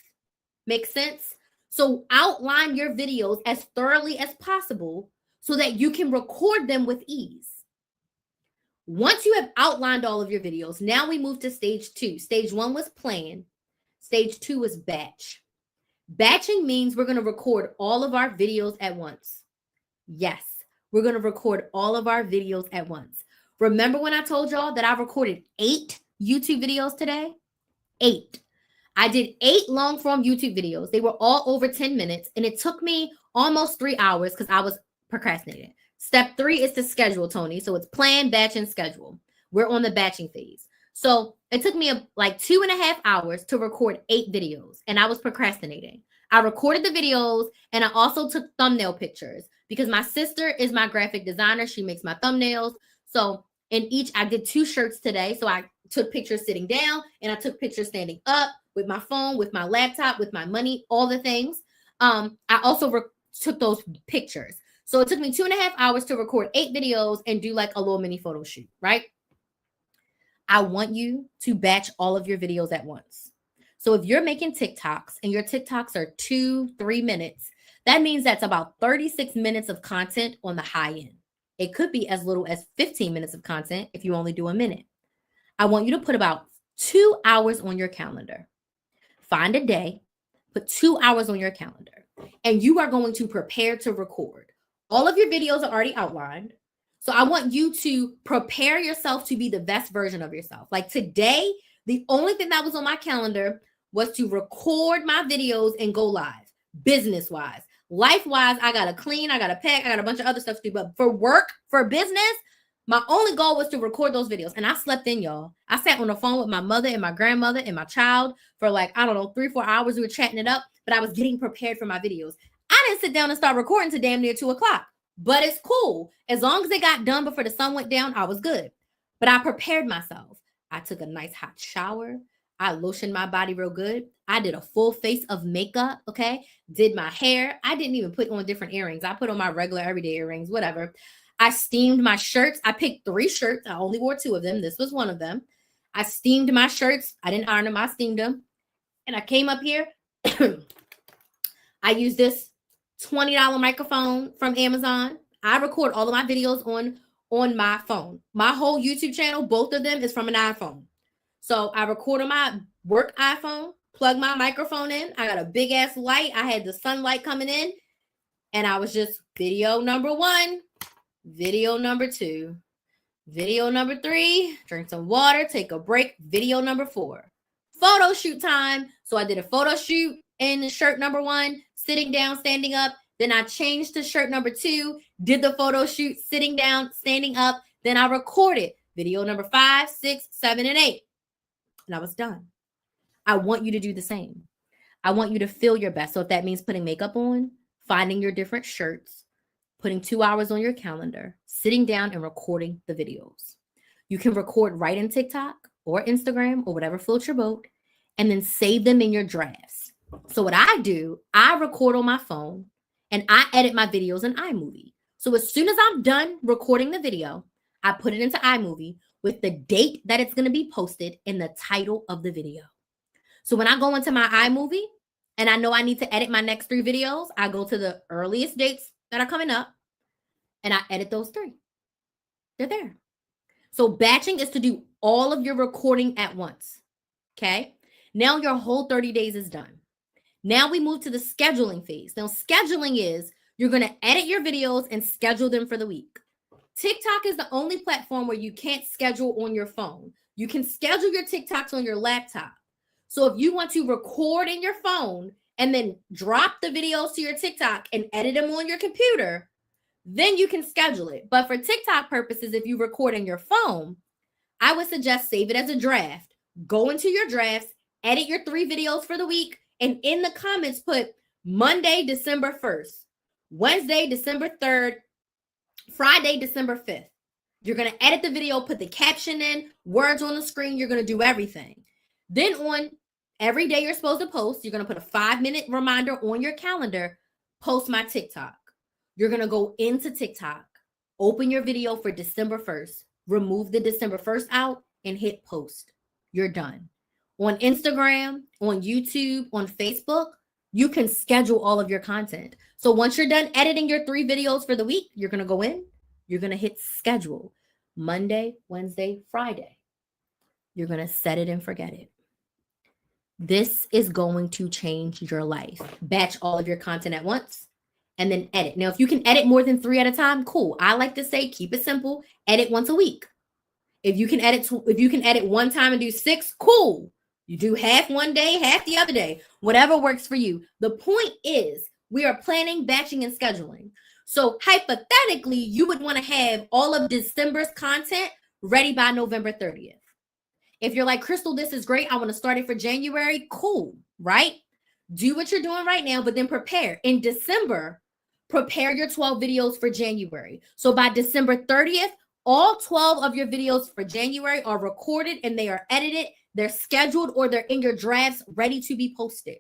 Make sense? So outline your videos as thoroughly as possible so that you can record them with ease. Once you have outlined all of your videos, now we move to stage 2. Stage 1 was plan. Stage 2 was batch. Batching means we're going to record all of our videos at once. Yes, we're going to record all of our videos at once. Remember when I told y'all that I recorded 8 YouTube videos today? 8. I did 8 long form YouTube videos. They were all over 10 minutes and it took me almost 3 hours because I was procrastinating. Step 3 is to schedule, Tony. So it's plan, batch, and schedule. We're on the batching phase. So it took me like 2.5 hours to record 8 videos and I was procrastinating. I recorded the videos and I also took thumbnail pictures because my sister is my graphic designer. She makes my thumbnails. So I did 2 shirts today. So I took pictures sitting down and I took pictures standing up with my phone, with my laptop, with my money, all the things. I also took those pictures. So it took me 2.5 hours to record 8 videos and do like a little mini photo shoot, right? I want you to batch all of your videos at once. So if you're making TikToks and your TikToks are 2-3 minutes, that means that's about 36 minutes of content on the high end. It could be as little as 15 minutes of content if you only do a minute. I want you to put about 2 hours on your calendar. Find a day, put 2 hours on your calendar, and you are going to prepare to record. All of your videos are already outlined. So I want you to prepare yourself to be the best version of yourself. Like today, the only thing that was on my calendar was to record my videos and go live, business-wise. Life-wise, I got to clean, I got to pack, I got a bunch of other stuff to do. But for work, for business, my only goal was to record those videos. And I slept in, y'all. I sat on the phone with my mother and my grandmother and my child for like, I don't know, 3-4 hours. We were chatting it up, but I was getting prepared for my videos. I didn't sit down and start recording till damn near 2 o'clock. But it's cool. As long as it got done before the sun went down, I was good. But I prepared myself. I took a nice hot shower. I lotioned my body real good. I did a full face of makeup, okay? Did my hair. I didn't even put on different earrings. I put on my regular everyday earrings, whatever. I steamed my shirts. I picked 3 shirts. I only wore 2 of them. This was one of them. I steamed my shirts. I didn't iron them. I steamed them. And I came up here. I used this $20 microphone from Amazon. I record all of my videos on my phone. My whole YouTube channel, both of them is from an iPhone. So I record on my work iPhone, plug my microphone in. I got a big ass light. I had the sunlight coming in. And I was just video number 1, video number 2, video number 3, drink some water, take a break, video number 4. Photo shoot time. So I did a photo shoot in shirt number 1, sitting down, standing up. Then I changed to shirt number 2, did the photo shoot, sitting down, standing up. Then I recorded video number 5, 6, 7, and 8. And I was done. I want you to do the same. I want you to feel your best. So if that means putting makeup on, finding your different shirts, putting 2 hours on your calendar, sitting down and recording the videos. You can record right in TikTok or Instagram or whatever floats your boat, and then save them in your drafts. So what I do, I record on my phone and I edit my videos in iMovie. So as soon as I'm done recording the video, I put it into iMovie with the date that it's going to be posted and the title of the video. So when I go into my iMovie and I know I need to edit my next 3 videos, I go to the earliest dates that are coming up and I edit those 3. They're there. So batching is to do all of your recording at once. Okay. Now your whole 30 days is done. Now we move to the scheduling phase. Now scheduling is you're going to edit your videos and schedule them for the week. TikTok is the only platform where you can't schedule on your phone. You can schedule your TikToks on your laptop. So if you want to record in your phone and then drop the videos to your TikTok and edit them on your computer, then you can schedule it. But for TikTok purposes, if you record in your phone, I would suggest save it as a draft. Go into your drafts, edit your 3 videos for the week, and in the comments put Monday, December 1st, Wednesday, December 3rd, Friday, December 5th. You're going to edit the video, put the caption in, words on the screen. You're going to do everything. Then on every day you're supposed to post, you're going to put a 5-minute reminder on your calendar, post my TikTok. You're going to go into TikTok, open your video for December 1st, remove the December 1st out, and hit post. You're done. On Instagram, on YouTube, on Facebook, you can schedule all of your content. So once you're done editing your 3 videos for the week, you're going to go in, you're going to hit schedule Monday, Wednesday, Friday. You're going to set it and forget it. This is going to change your life. Batch all of your content at once and then edit. Now, if you can edit more than 3 at a time, cool. I like to say keep it simple. Edit once a week. If you can edit 1 time and do 6, cool. You do half one day, half the other day, whatever works for you. The point is we are planning, batching, and scheduling. So hypothetically, you would want to have all of December's content ready by November 30th. If you're like, Crystal, this is great. I want to start it for January. Cool, right? Do what you're doing right now, but then prepare. In December, prepare your 12 videos for January. So by December 30th, all 12 of your videos for January are recorded and they are edited. They're scheduled or they're in your drafts ready to be posted.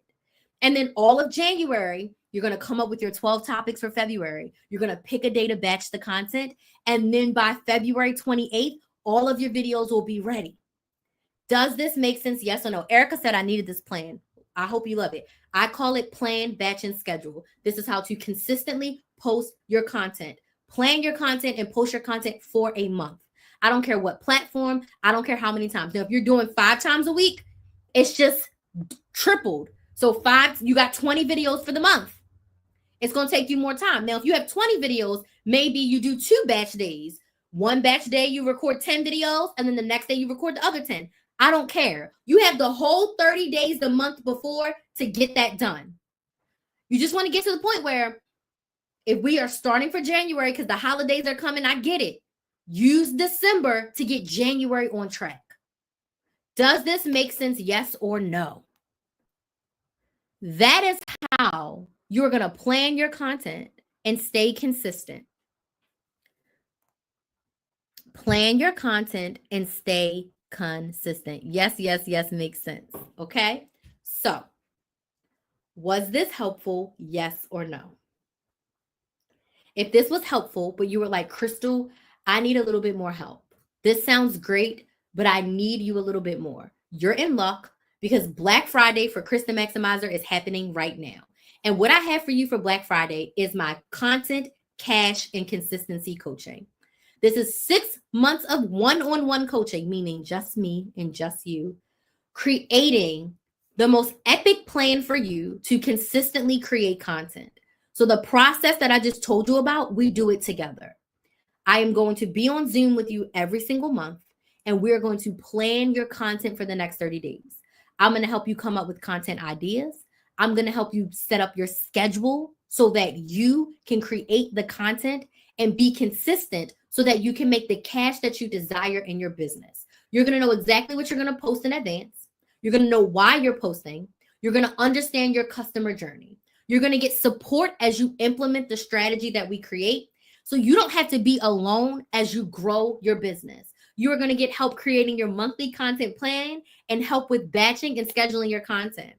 And then all of January, you're going to come up with your 12 topics for February. You're going to pick a day to batch the content. And then by February 28th, all of your videos will be ready. Does this make sense? Yes or no? Erica said I needed this plan. I hope you love it. I call it plan, batch, and schedule. This is how to consistently post your content. Plan your content and post your content for a month. I don't care what platform. I don't care how many times. Now, if you're doing 5 times a week, it's just tripled. So 5, you got 20 videos for the month. It's going to take you more time. Now, if you have 20 videos, maybe you do 2 batch days. One batch day, you record 10 videos, and then the next day you record the other 10. I don't care. You have the whole 30 days the month before to get that done. You just want to get to the point where if we are starting for January because the holidays are coming, I get it. Use December to get January on track. Does this make sense? Yes or no? That is how you're going to plan your content and stay consistent. Plan your content and stay consistent. Yes, yes, yes, makes sense. Okay. So, was this helpful? Yes or no? If this was helpful, but you were like, Crystal, I need a little bit more help. This sounds great, but I need you a little bit more. You're in luck because Black Friday for Kristen Maximizer is happening right now. And what I have for you for Black Friday is my content, cash, and consistency coaching. This is 6 months of one-on-one coaching, meaning just me and just you, creating the most epic plan for you to consistently create content. So the process that I just told you about, we do it together. I am going to be on Zoom with you every single month, and we're going to plan your content for the next 30 days. I'm going to help you come up with content ideas. I'm going to help you set up your schedule so that you can create the content and be consistent so that you can make the cash that you desire in your business. You're going to know exactly what you're going to post in advance. You're going to know why you're posting. You're going to understand your customer journey. You're going to get support as you implement the strategy that we create. So you don't have to be alone as you grow your business. You are going to get help creating your monthly content plan and help with batching and scheduling your content.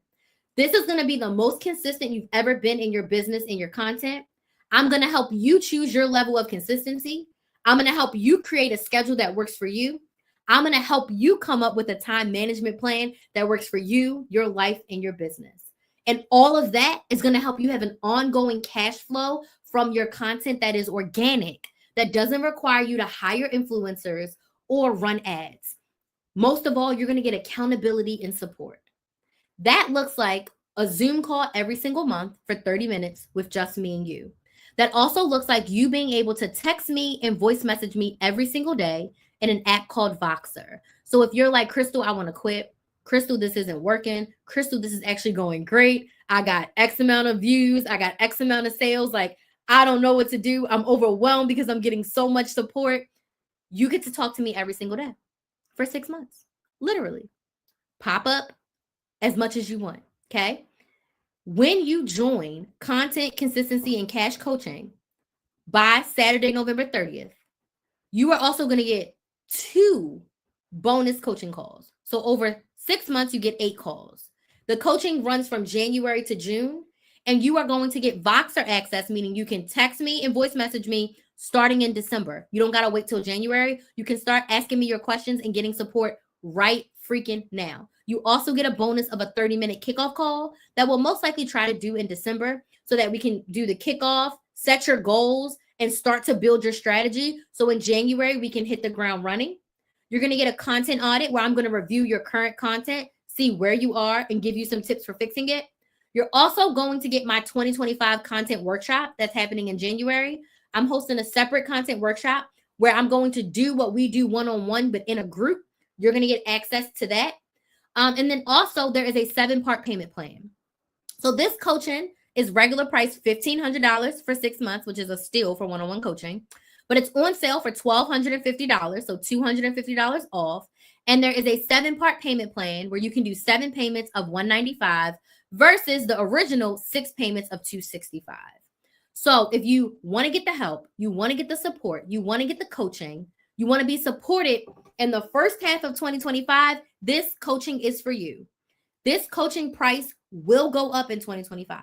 This is going to be the most consistent you've ever been in your business and your content. I'm going to help you choose your level of consistency. I'm going to help you create a schedule that works for you. I'm going to help you come up with a time management plan that works for you, your life, and your business. And all of that is going to help you have an ongoing cash flow from your content that is organic, that doesn't require you to hire influencers or run ads. Most of all, you're going to get accountability and support. That looks like a Zoom call every single month for 30 minutes with just me and you. That also looks like you being able to text me and voice message me every single day in an app called Voxer. So if you're like, Crystal, I want to quit. Crystal, this isn't working. Crystal, this is actually going great. I got X amount of views. I got X amount of sales. Like, I don't know what to do. I'm overwhelmed because I'm getting so much support. You get to talk to me every single day for 6 months. Literally. Pop up as much as you want. Okay. When you join Content, Consistency, and Cash Coaching by Saturday, November 30th, you are also going to get 2 bonus coaching calls. So over 6 months, you get 8 calls. The coaching runs from January to June, and you are going to get Voxer access, meaning you can text me and voice message me starting in December. You don't got to wait till January. You can start asking me your questions and getting support right freaking now. You also get a bonus of a 30-minute kickoff call that we'll most likely try to do in December so that we can do the kickoff, set your goals, and start to build your strategy. So in January, we can hit the ground running. You're going to get a content audit where I'm going to review your current content, see where you are, and give you some tips for fixing it. You're also going to get my 2025 content workshop that's happening in January. I'm hosting a separate content workshop where I'm going to do what we do one-on-one, but in a group. You're going to get access to that. And then also there is a 7-part payment plan. So this coaching is regular price $1,500 for 6 months, which is a steal for one-on-one coaching. But it's on sale for $1,250, so $250 off. And there is a 7-part payment plan where you can do 7 payments of $195 versus the original 6 payments of $265. So if you want to get the help, you want to get the support, you want to get the coaching, you want to be supported in the first half of 2025, this coaching is for you. This coaching price will go up in 2025.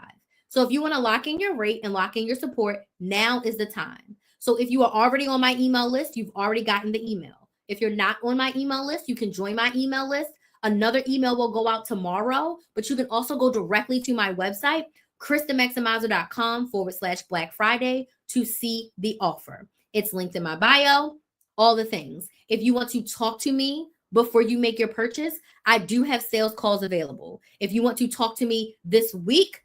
So if you want to lock in your rate and lock in your support, now is the time. So if you are already on my email list, you've already gotten the email. If you're not on my email list, you can join my email list. Another email will go out tomorrow, but you can also go directly to my website, KristaMaximizer.com/Black Friday to see the offer. It's linked in my bio, all the things. If you want to talk to me before you make your purchase, I do have sales calls available. If you want to talk to me this week,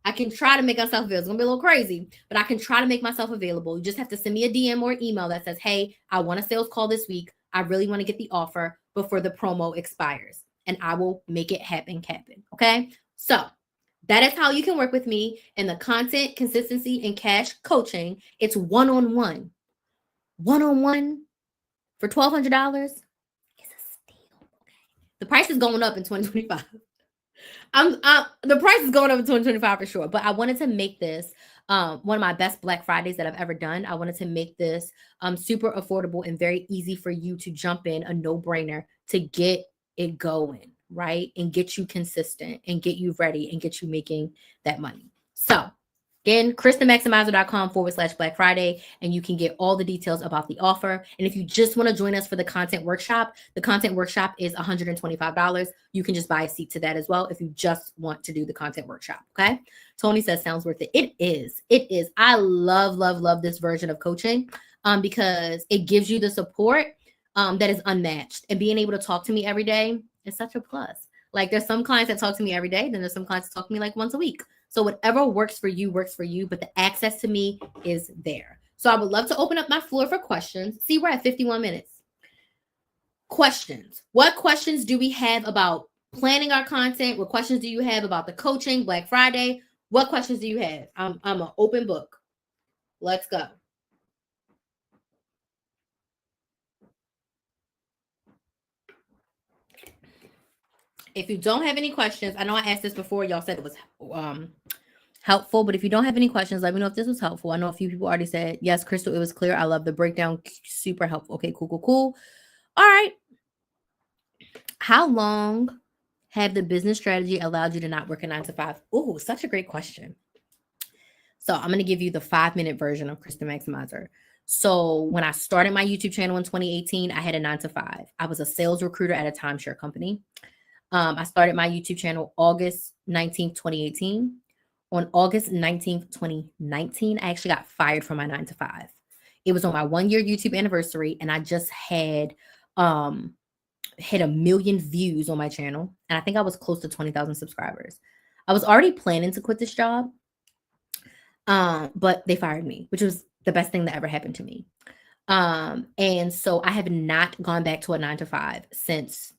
I can try to make myself available. It's gonna be a little crazy, but I can try to make myself available. You just have to send me a DM or email that says, hey, I want a sales call this week. I really want to get the offer before the promo expires, and I will make it happen. Okay. So that is how you can work with me in the content, consistency, and cash coaching. It's one-on-one for $1,200. It's a steal. Okay. The price is going up in 2025. The price is going up in 2025 for sure. But I wanted to make this one of my best Black Fridays that I've ever done. I wanted to make this super affordable and very easy for you to jump in, a no-brainer to get it going, right? And get you consistent and get you ready and get you making that money. So again, KristaMaximizer.com/Black Friday, and you can get all the details about the offer. And if you just want to join us for the content workshop is $125. You can just buy a seat to that as well if you just want to do the content workshop. Okay. Tony says sounds worth it. It is. I love this version of coaching because it gives you the support that is unmatched. And being able to talk to me every day is such a plus. Like there's some clients that talk to me every day, then there's some clients that talk to me like once a week. So whatever works for you, but the access to me is there. So I would love to open up my floor for questions. See, we're at 51 minutes. Questions. What questions do we have about planning our content? What questions do you have about the coaching, Black Friday? What questions do you have? I'm an open book. Let's go. If you don't have any questions, I know I asked this before. Y'all said it was helpful, but if you don't have any questions, let me know if this was helpful. I know a few people already said, yes, Crystal, it was clear. I love the breakdown. Super helpful. Okay, cool. All right. How long have the business strategy allowed you to not work a 9-to-5? Oh, such a great question. So I'm going to give you the 5-minute version of Krista Maximizer. So when I started my YouTube channel in 2018, I had a 9-to-5. I was a sales recruiter at a timeshare company. I started my YouTube channel August 19th, 2018. On August 19th, 2019, I actually got fired from my 9-to-5. It was on my 1-year YouTube anniversary, and I just had hit 1 million views on my channel, and I think I was close to 20,000 subscribers. I was already planning to quit this job, but they fired me, which was the best thing that ever happened to me. And so I have not gone back to a 9-to-5 since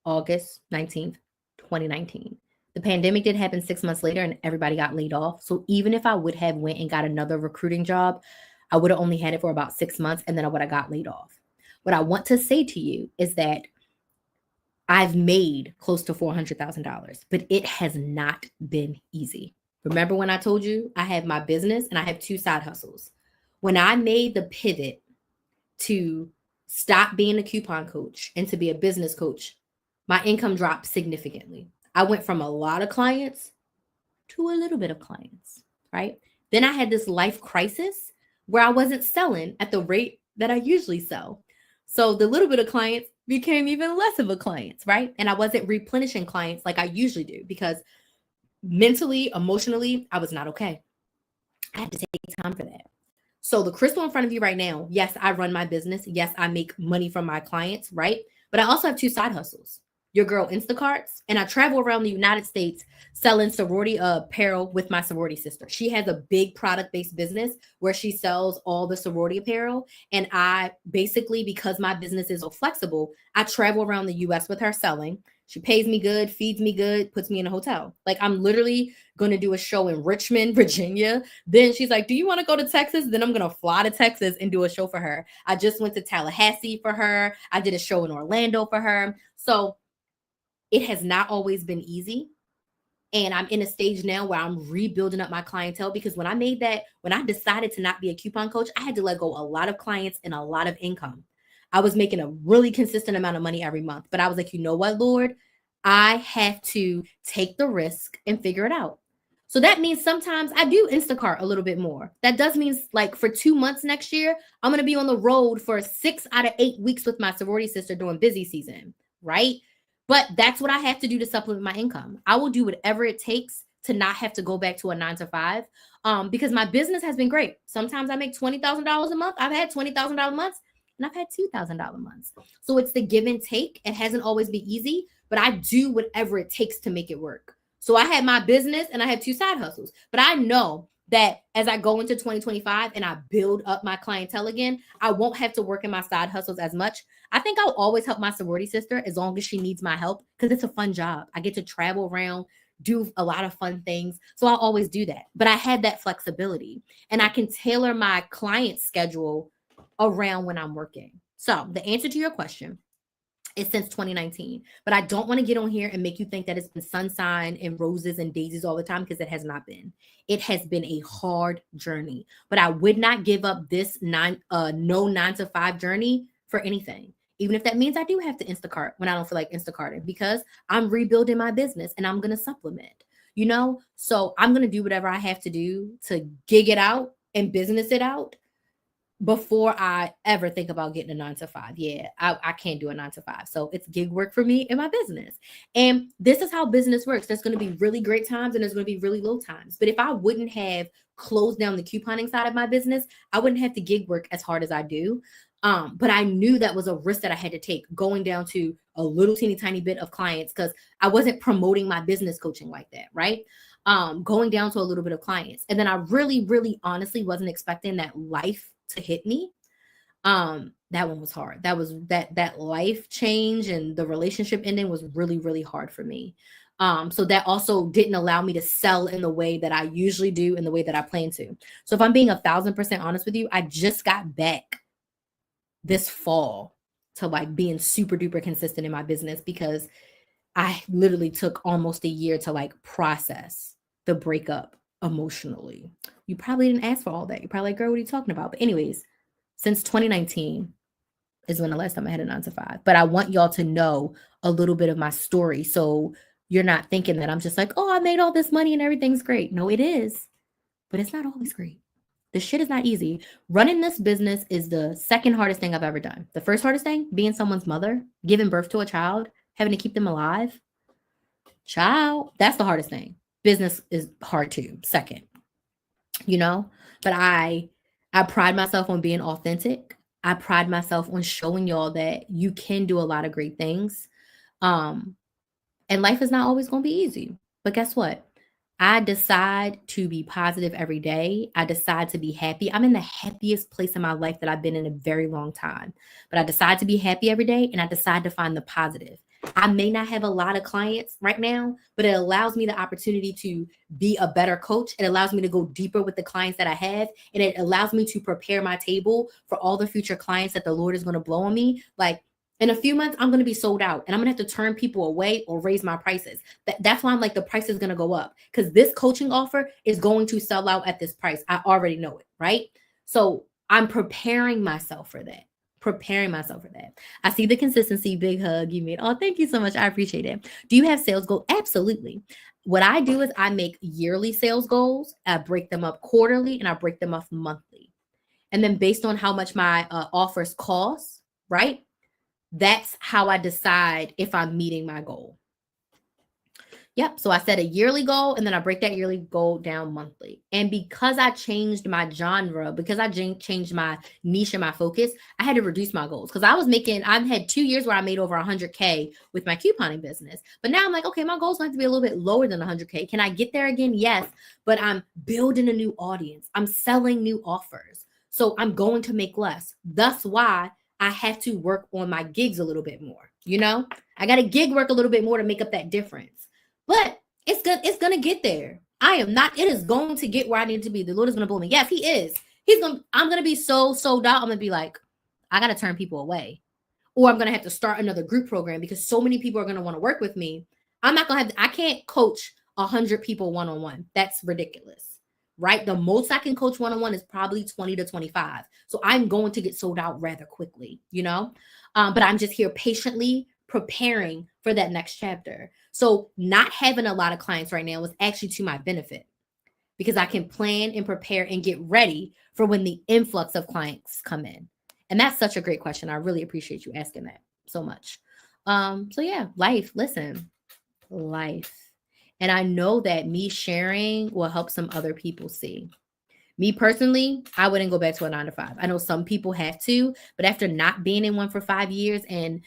August 19th, 2019. The pandemic did happen 6 months later and everybody got laid off. So even if I would have went and got another recruiting job, I would have only had it for about 6 months and then I would have got laid off. What I want to say to you is that I've made close to $400,000, but it has not been easy. Remember when I told you I have my business and I have 2 side hustles? When I made the pivot to stop being a coupon coach and to be a business coach, my income dropped significantly. I went from a lot of clients to a little bit of clients, right? Then I had this life crisis where I wasn't selling at the rate that I usually sell. So the little bit of clients became even less of a clients, right? And I wasn't replenishing clients like I usually do because mentally, emotionally, I was not okay. I had to take time for that. So the Crystal in front of you right now, yes, I run my business. Yes, I make money from my clients, right? But I also have 2 side hustles. Your girl Instacarts, and I travel around the United States selling sorority apparel with my sorority sister. She has a big product-based business where she sells all the sorority apparel. And I basically, because my business is so flexible, I travel around the US with her selling. She pays me good, feeds me good, puts me in a hotel. Like I'm literally going to do a show in Richmond, Virginia. Then she's like, do you want to go to Texas? Then I'm going to fly to Texas and do a show for her. I just went to Tallahassee for her. I did a show in Orlando for her. So it has not always been easy. And I'm in a stage now where I'm rebuilding up my clientele because when I decided to not be a coupon coach, I had to let go a lot of clients and a lot of income. I was making a really consistent amount of money every month, but I was like, you know what, Lord, I have to take the risk and figure it out. So that means sometimes I do Instacart a little bit more. That does mean like for 2 months next year, I'm going to be on the road for 6 out of 8 weeks with my sorority sister during busy season, right? But that's what I have to do to supplement my income. I will do whatever it takes to not have to go back to a 9 to 5, because my business has been great. Sometimes I make $20,000 a month. I've had $20,000 months, and I've had $2,000 months. So it's the give and take. It hasn't always been easy, but I do whatever it takes to make it work. So I had my business and I had 2 side hustles, but I know that as I go into 2025 and I build up my clientele again, I won't have to work in my side hustles as much. I think I'll always help my sorority sister as long as she needs my help, because it's a fun job. I get to travel around, do a lot of fun things. So I'll always do that. But I had that flexibility, and I can tailor my client schedule around when I'm working. So the answer to your question is since 2019. But I don't want to get on here and make you think that it's been sunshine and roses and daisies all the time, because it has not been. It has been a hard journey. But I would not give up this no 9 to 5 journey for anything. Even if that means I do have to Instacart when I don't feel like Instacarting, because I'm rebuilding my business and I'm going to supplement, So I'm going to do whatever I have to do to gig it out and business it out before I ever think about getting a 9 to 5. Yeah, I can't do a 9 to 5. So it's gig work for me in my business. And this is how business works. There's going to be really great times and there's going to be really low times. But if I wouldn't have closed down the couponing side of my business, I wouldn't have to gig work as hard as I do. But I knew that was a risk that I had to take, going down to a little teeny tiny bit of clients, because I wasn't promoting my business coaching like that, right? Going down to a little bit of clients. And then I really, really honestly wasn't expecting that life to hit me. That one was hard. That was that life change and the relationship ending was really, really hard for me. So that also didn't allow me to sell in the way that I usually do, in the way that I plan to. So if I'm being 1,000% honest with you, I just got back this fall to like being super duper consistent in my business, because I literally took almost a year to like process the breakup emotionally. You probably didn't ask for all that. You're probably like, girl, what are you talking about? But anyways, since 2019 is when the last time I had a 9 to 5. But I want y'all to know a little bit of my story, so you're not thinking that I'm just like, oh, I made all this money and everything's great. No, it is, but it's not always great. The shit is not easy. Running this business is the second hardest thing I've ever done. The first hardest thing, being someone's mother, giving birth to a child, having to keep them alive. Child, that's the hardest thing. Business is hard too, second. But I pride myself on being authentic. I pride myself on showing y'all that you can do a lot of great things. And life is not always going to be easy. But guess what? I decide to be positive every day. I decide to be happy. I'm in the happiest place in my life that I've been in a very long time. But I decide to be happy every day, and I decide to find the positive. I may not have a lot of clients right now, but it allows me the opportunity to be a better coach. It allows me to go deeper with the clients that I have, and it allows me to prepare my table for all the future clients that the Lord is going to blow on me. Like, in a few months, I'm going to be sold out, and I'm going to have to turn people away or raise my prices. That's why I'm like, the price is going to go up, because this coaching offer is going to sell out at this price. I already know it, right? So I'm preparing myself for that. I see the consistency. Big hug you made. Oh, thank you so much. I appreciate it. Do you have sales goals? Absolutely. What I do is I make yearly sales goals. I break them up quarterly, and I break them up monthly. And then based on how much my offers cost, right? That's how I decide if I'm meeting my goal. Yep. So I set a yearly goal, and then I break that yearly goal down monthly. And because I changed my genre, because I changed my niche and my focus, I had to reduce my goals, because I've had 2 years where I made over 100K with my couponing business. But now I'm like, okay, my goals have to be a little bit lower than 100K. Can I get there again? Yes. But I'm building a new audience. I'm selling new offers. So I'm going to make less. That's why I have to work on my gigs a little bit more. I got to gig work a little bit more to make up that difference. But it's good. It's going to get there. It is going to get where I need to be. The Lord is going to blow me. Yes, he is. I'm going to be so sold out. I'm going to be like, I got to turn people away, or I'm going to have to start another group program, because so many people are going to want to work with me. I can't coach 100 people one-on-one. That's ridiculous. Right? The most I can coach one-on-one is probably 20 to 25. So I'm going to get sold out rather quickly, but I'm just here patiently preparing for that next chapter. So not having a lot of clients right now was actually to my benefit. because I can plan and prepare and get ready for when the influx of clients come in? And that's such a great question. I really appreciate you asking that so much. So yeah, life, listen, life. And I know that me sharing will help some other people see. Me personally, I wouldn't go back to a 9 to 5. I know some people have to, but after not being in one for 5 years and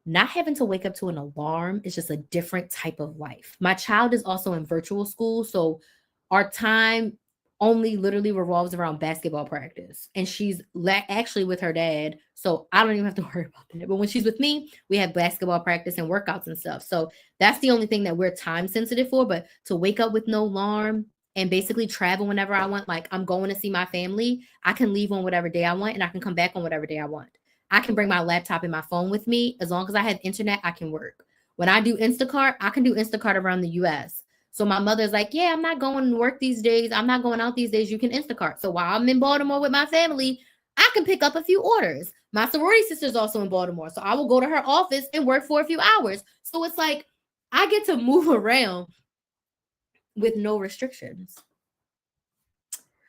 not having to wake up to an alarm is just a different type of life. My child is also in virtual school, so our time only literally revolves around basketball practice. And she's actually with her dad, so I don't even have to worry about that. But when she's with me, we have basketball practice and workouts and stuff. So that's the only thing that we're time sensitive for. But to wake up with no alarm and basically travel whenever I want, like I'm going to see my family, I can leave on whatever day I want and I can come back on whatever day I want. I can bring my laptop and my phone with me. As long as I have internet, I can work. When I do Instacart, I can do Instacart around the US. So my mother's like, yeah, I'm not going to work these days. I'm not going out these days. You can Instacart. So while I'm in Baltimore with my family, I can pick up a few orders. My sorority sister's also in Baltimore. So I will go to her office and work for a few hours. So it's like I get to move around with no restrictions.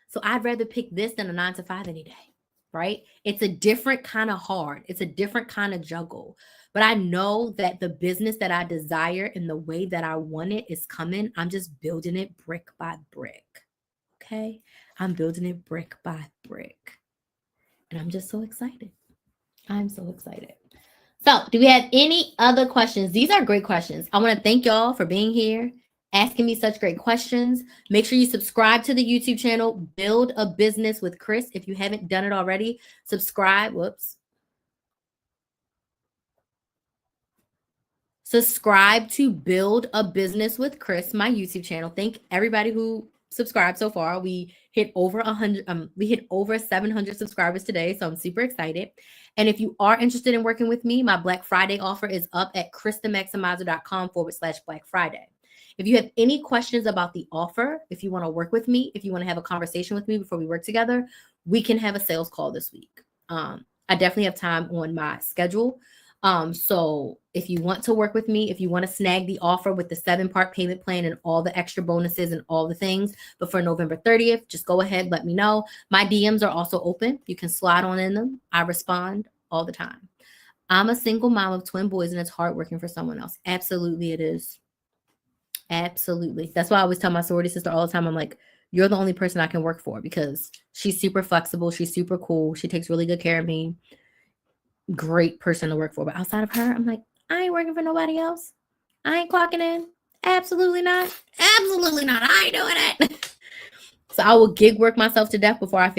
So I'd rather pick this than a 9 to 5 any day. Right? It's a different kind of hard. It's a different kind of juggle. But I know that the business that I desire and the way that I want it is coming. I'm just building it brick by brick. Okay? I'm building it brick by brick. And I'm just so excited. I'm so excited. So, do we have any other questions? These are great questions. I want to thank y'all for being here, asking me such great questions. Make sure you subscribe to the YouTube channel, Build a Business with Chris. If you haven't done it already, subscribe. Subscribe to Build a Business with Chris, my YouTube channel. Thank everybody who subscribed so far. We hit over 100. We hit over 700 subscribers today, so I'm super excited. And if you are interested in working with me, my Black Friday offer is up at christhemaximizer.com/Black Friday. If you have any questions about the offer, if you want to work with me, if you want to have a conversation with me before we work together, we can have a sales call this week. I definitely have time on my schedule. So if you want to work with me, if you want to snag the offer with the 7-part payment plan and all the extra bonuses and all the things before November 30th, just go ahead, let me know. My DMs are also open. You can slide on in them. I respond all the time. I'm a single mom of twin boys and it's hard working for someone else. Absolutely it is. Absolutely. That's why I always tell my sorority sister all the time, I'm like, you're the only person I can work for because she's super flexible. She's super cool. She takes really good care of me. Great person to work for. But outside of her, I'm like, I ain't working for nobody else. I ain't clocking in. Absolutely not. Absolutely not. I ain't doing it. So I will gig work myself to death before I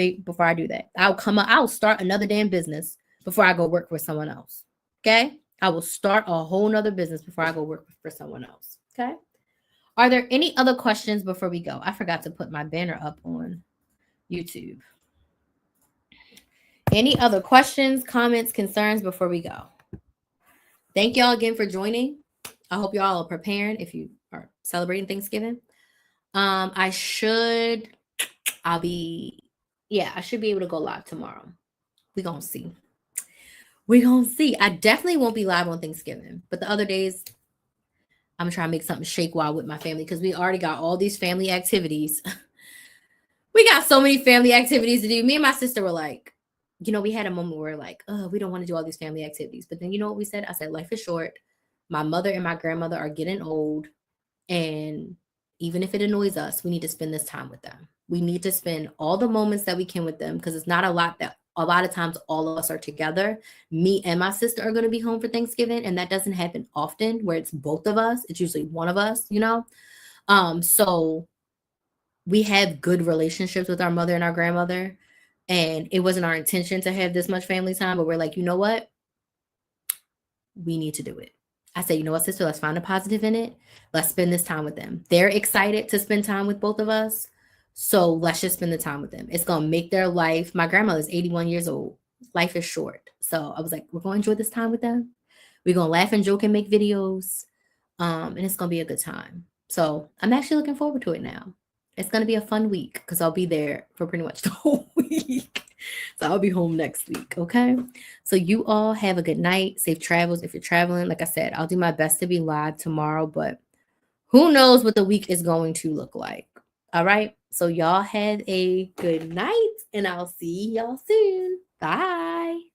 do that. I'll start another damn business before I go work for someone else. Okay? I will start a whole nother business before I go work for someone else. Okay? Are there any other questions before we go? I forgot to put my banner up on YouTube. Any other questions, comments, concerns before we go? Thank y'all again for joining. I hope y'all are preparing if you are celebrating Thanksgiving. I should be able to go live tomorrow. We're going to see. I definitely won't be live on Thanksgiving, but the other days, I'm trying to make something shake while with my family because we already got all these family activities. We got so many family activities to do. Me and my sister were like, we had a moment where like, oh, we don't want to do all these family activities. But then you know what we said? I said, life is short. My mother and my grandmother are getting old. And even if it annoys us, we need to spend this time with them. We need to spend all the moments that we can with them because it's not a lot of times all of us are together. Me and my sister are going to be home for Thanksgiving. And that doesn't happen often where it's both of us. It's usually one of us, So we have good relationships with our mother and our grandmother. And it wasn't our intention to have this much family time, but we're like, you know what? We need to do it. I said, you know what, sister, let's find a positive in it. Let's spend this time with them. They're excited to spend time with both of us. So let's just spend the time with them. It's going to make their life. My grandmother's 81 years old. Life is short. So I was like, we're going to enjoy this time with them. We're going to laugh and joke and make videos. And it's going to be a good time. So I'm actually looking forward to it now. It's going to be a fun week because I'll be there for pretty much the whole week. So I'll be home next week. Okay. So you all have a good night. Safe travels. If you're traveling, like I said, I'll do my best to be live tomorrow, but who knows what the week is going to look like. All right. So y'all have a good night and I'll see y'all soon. Bye.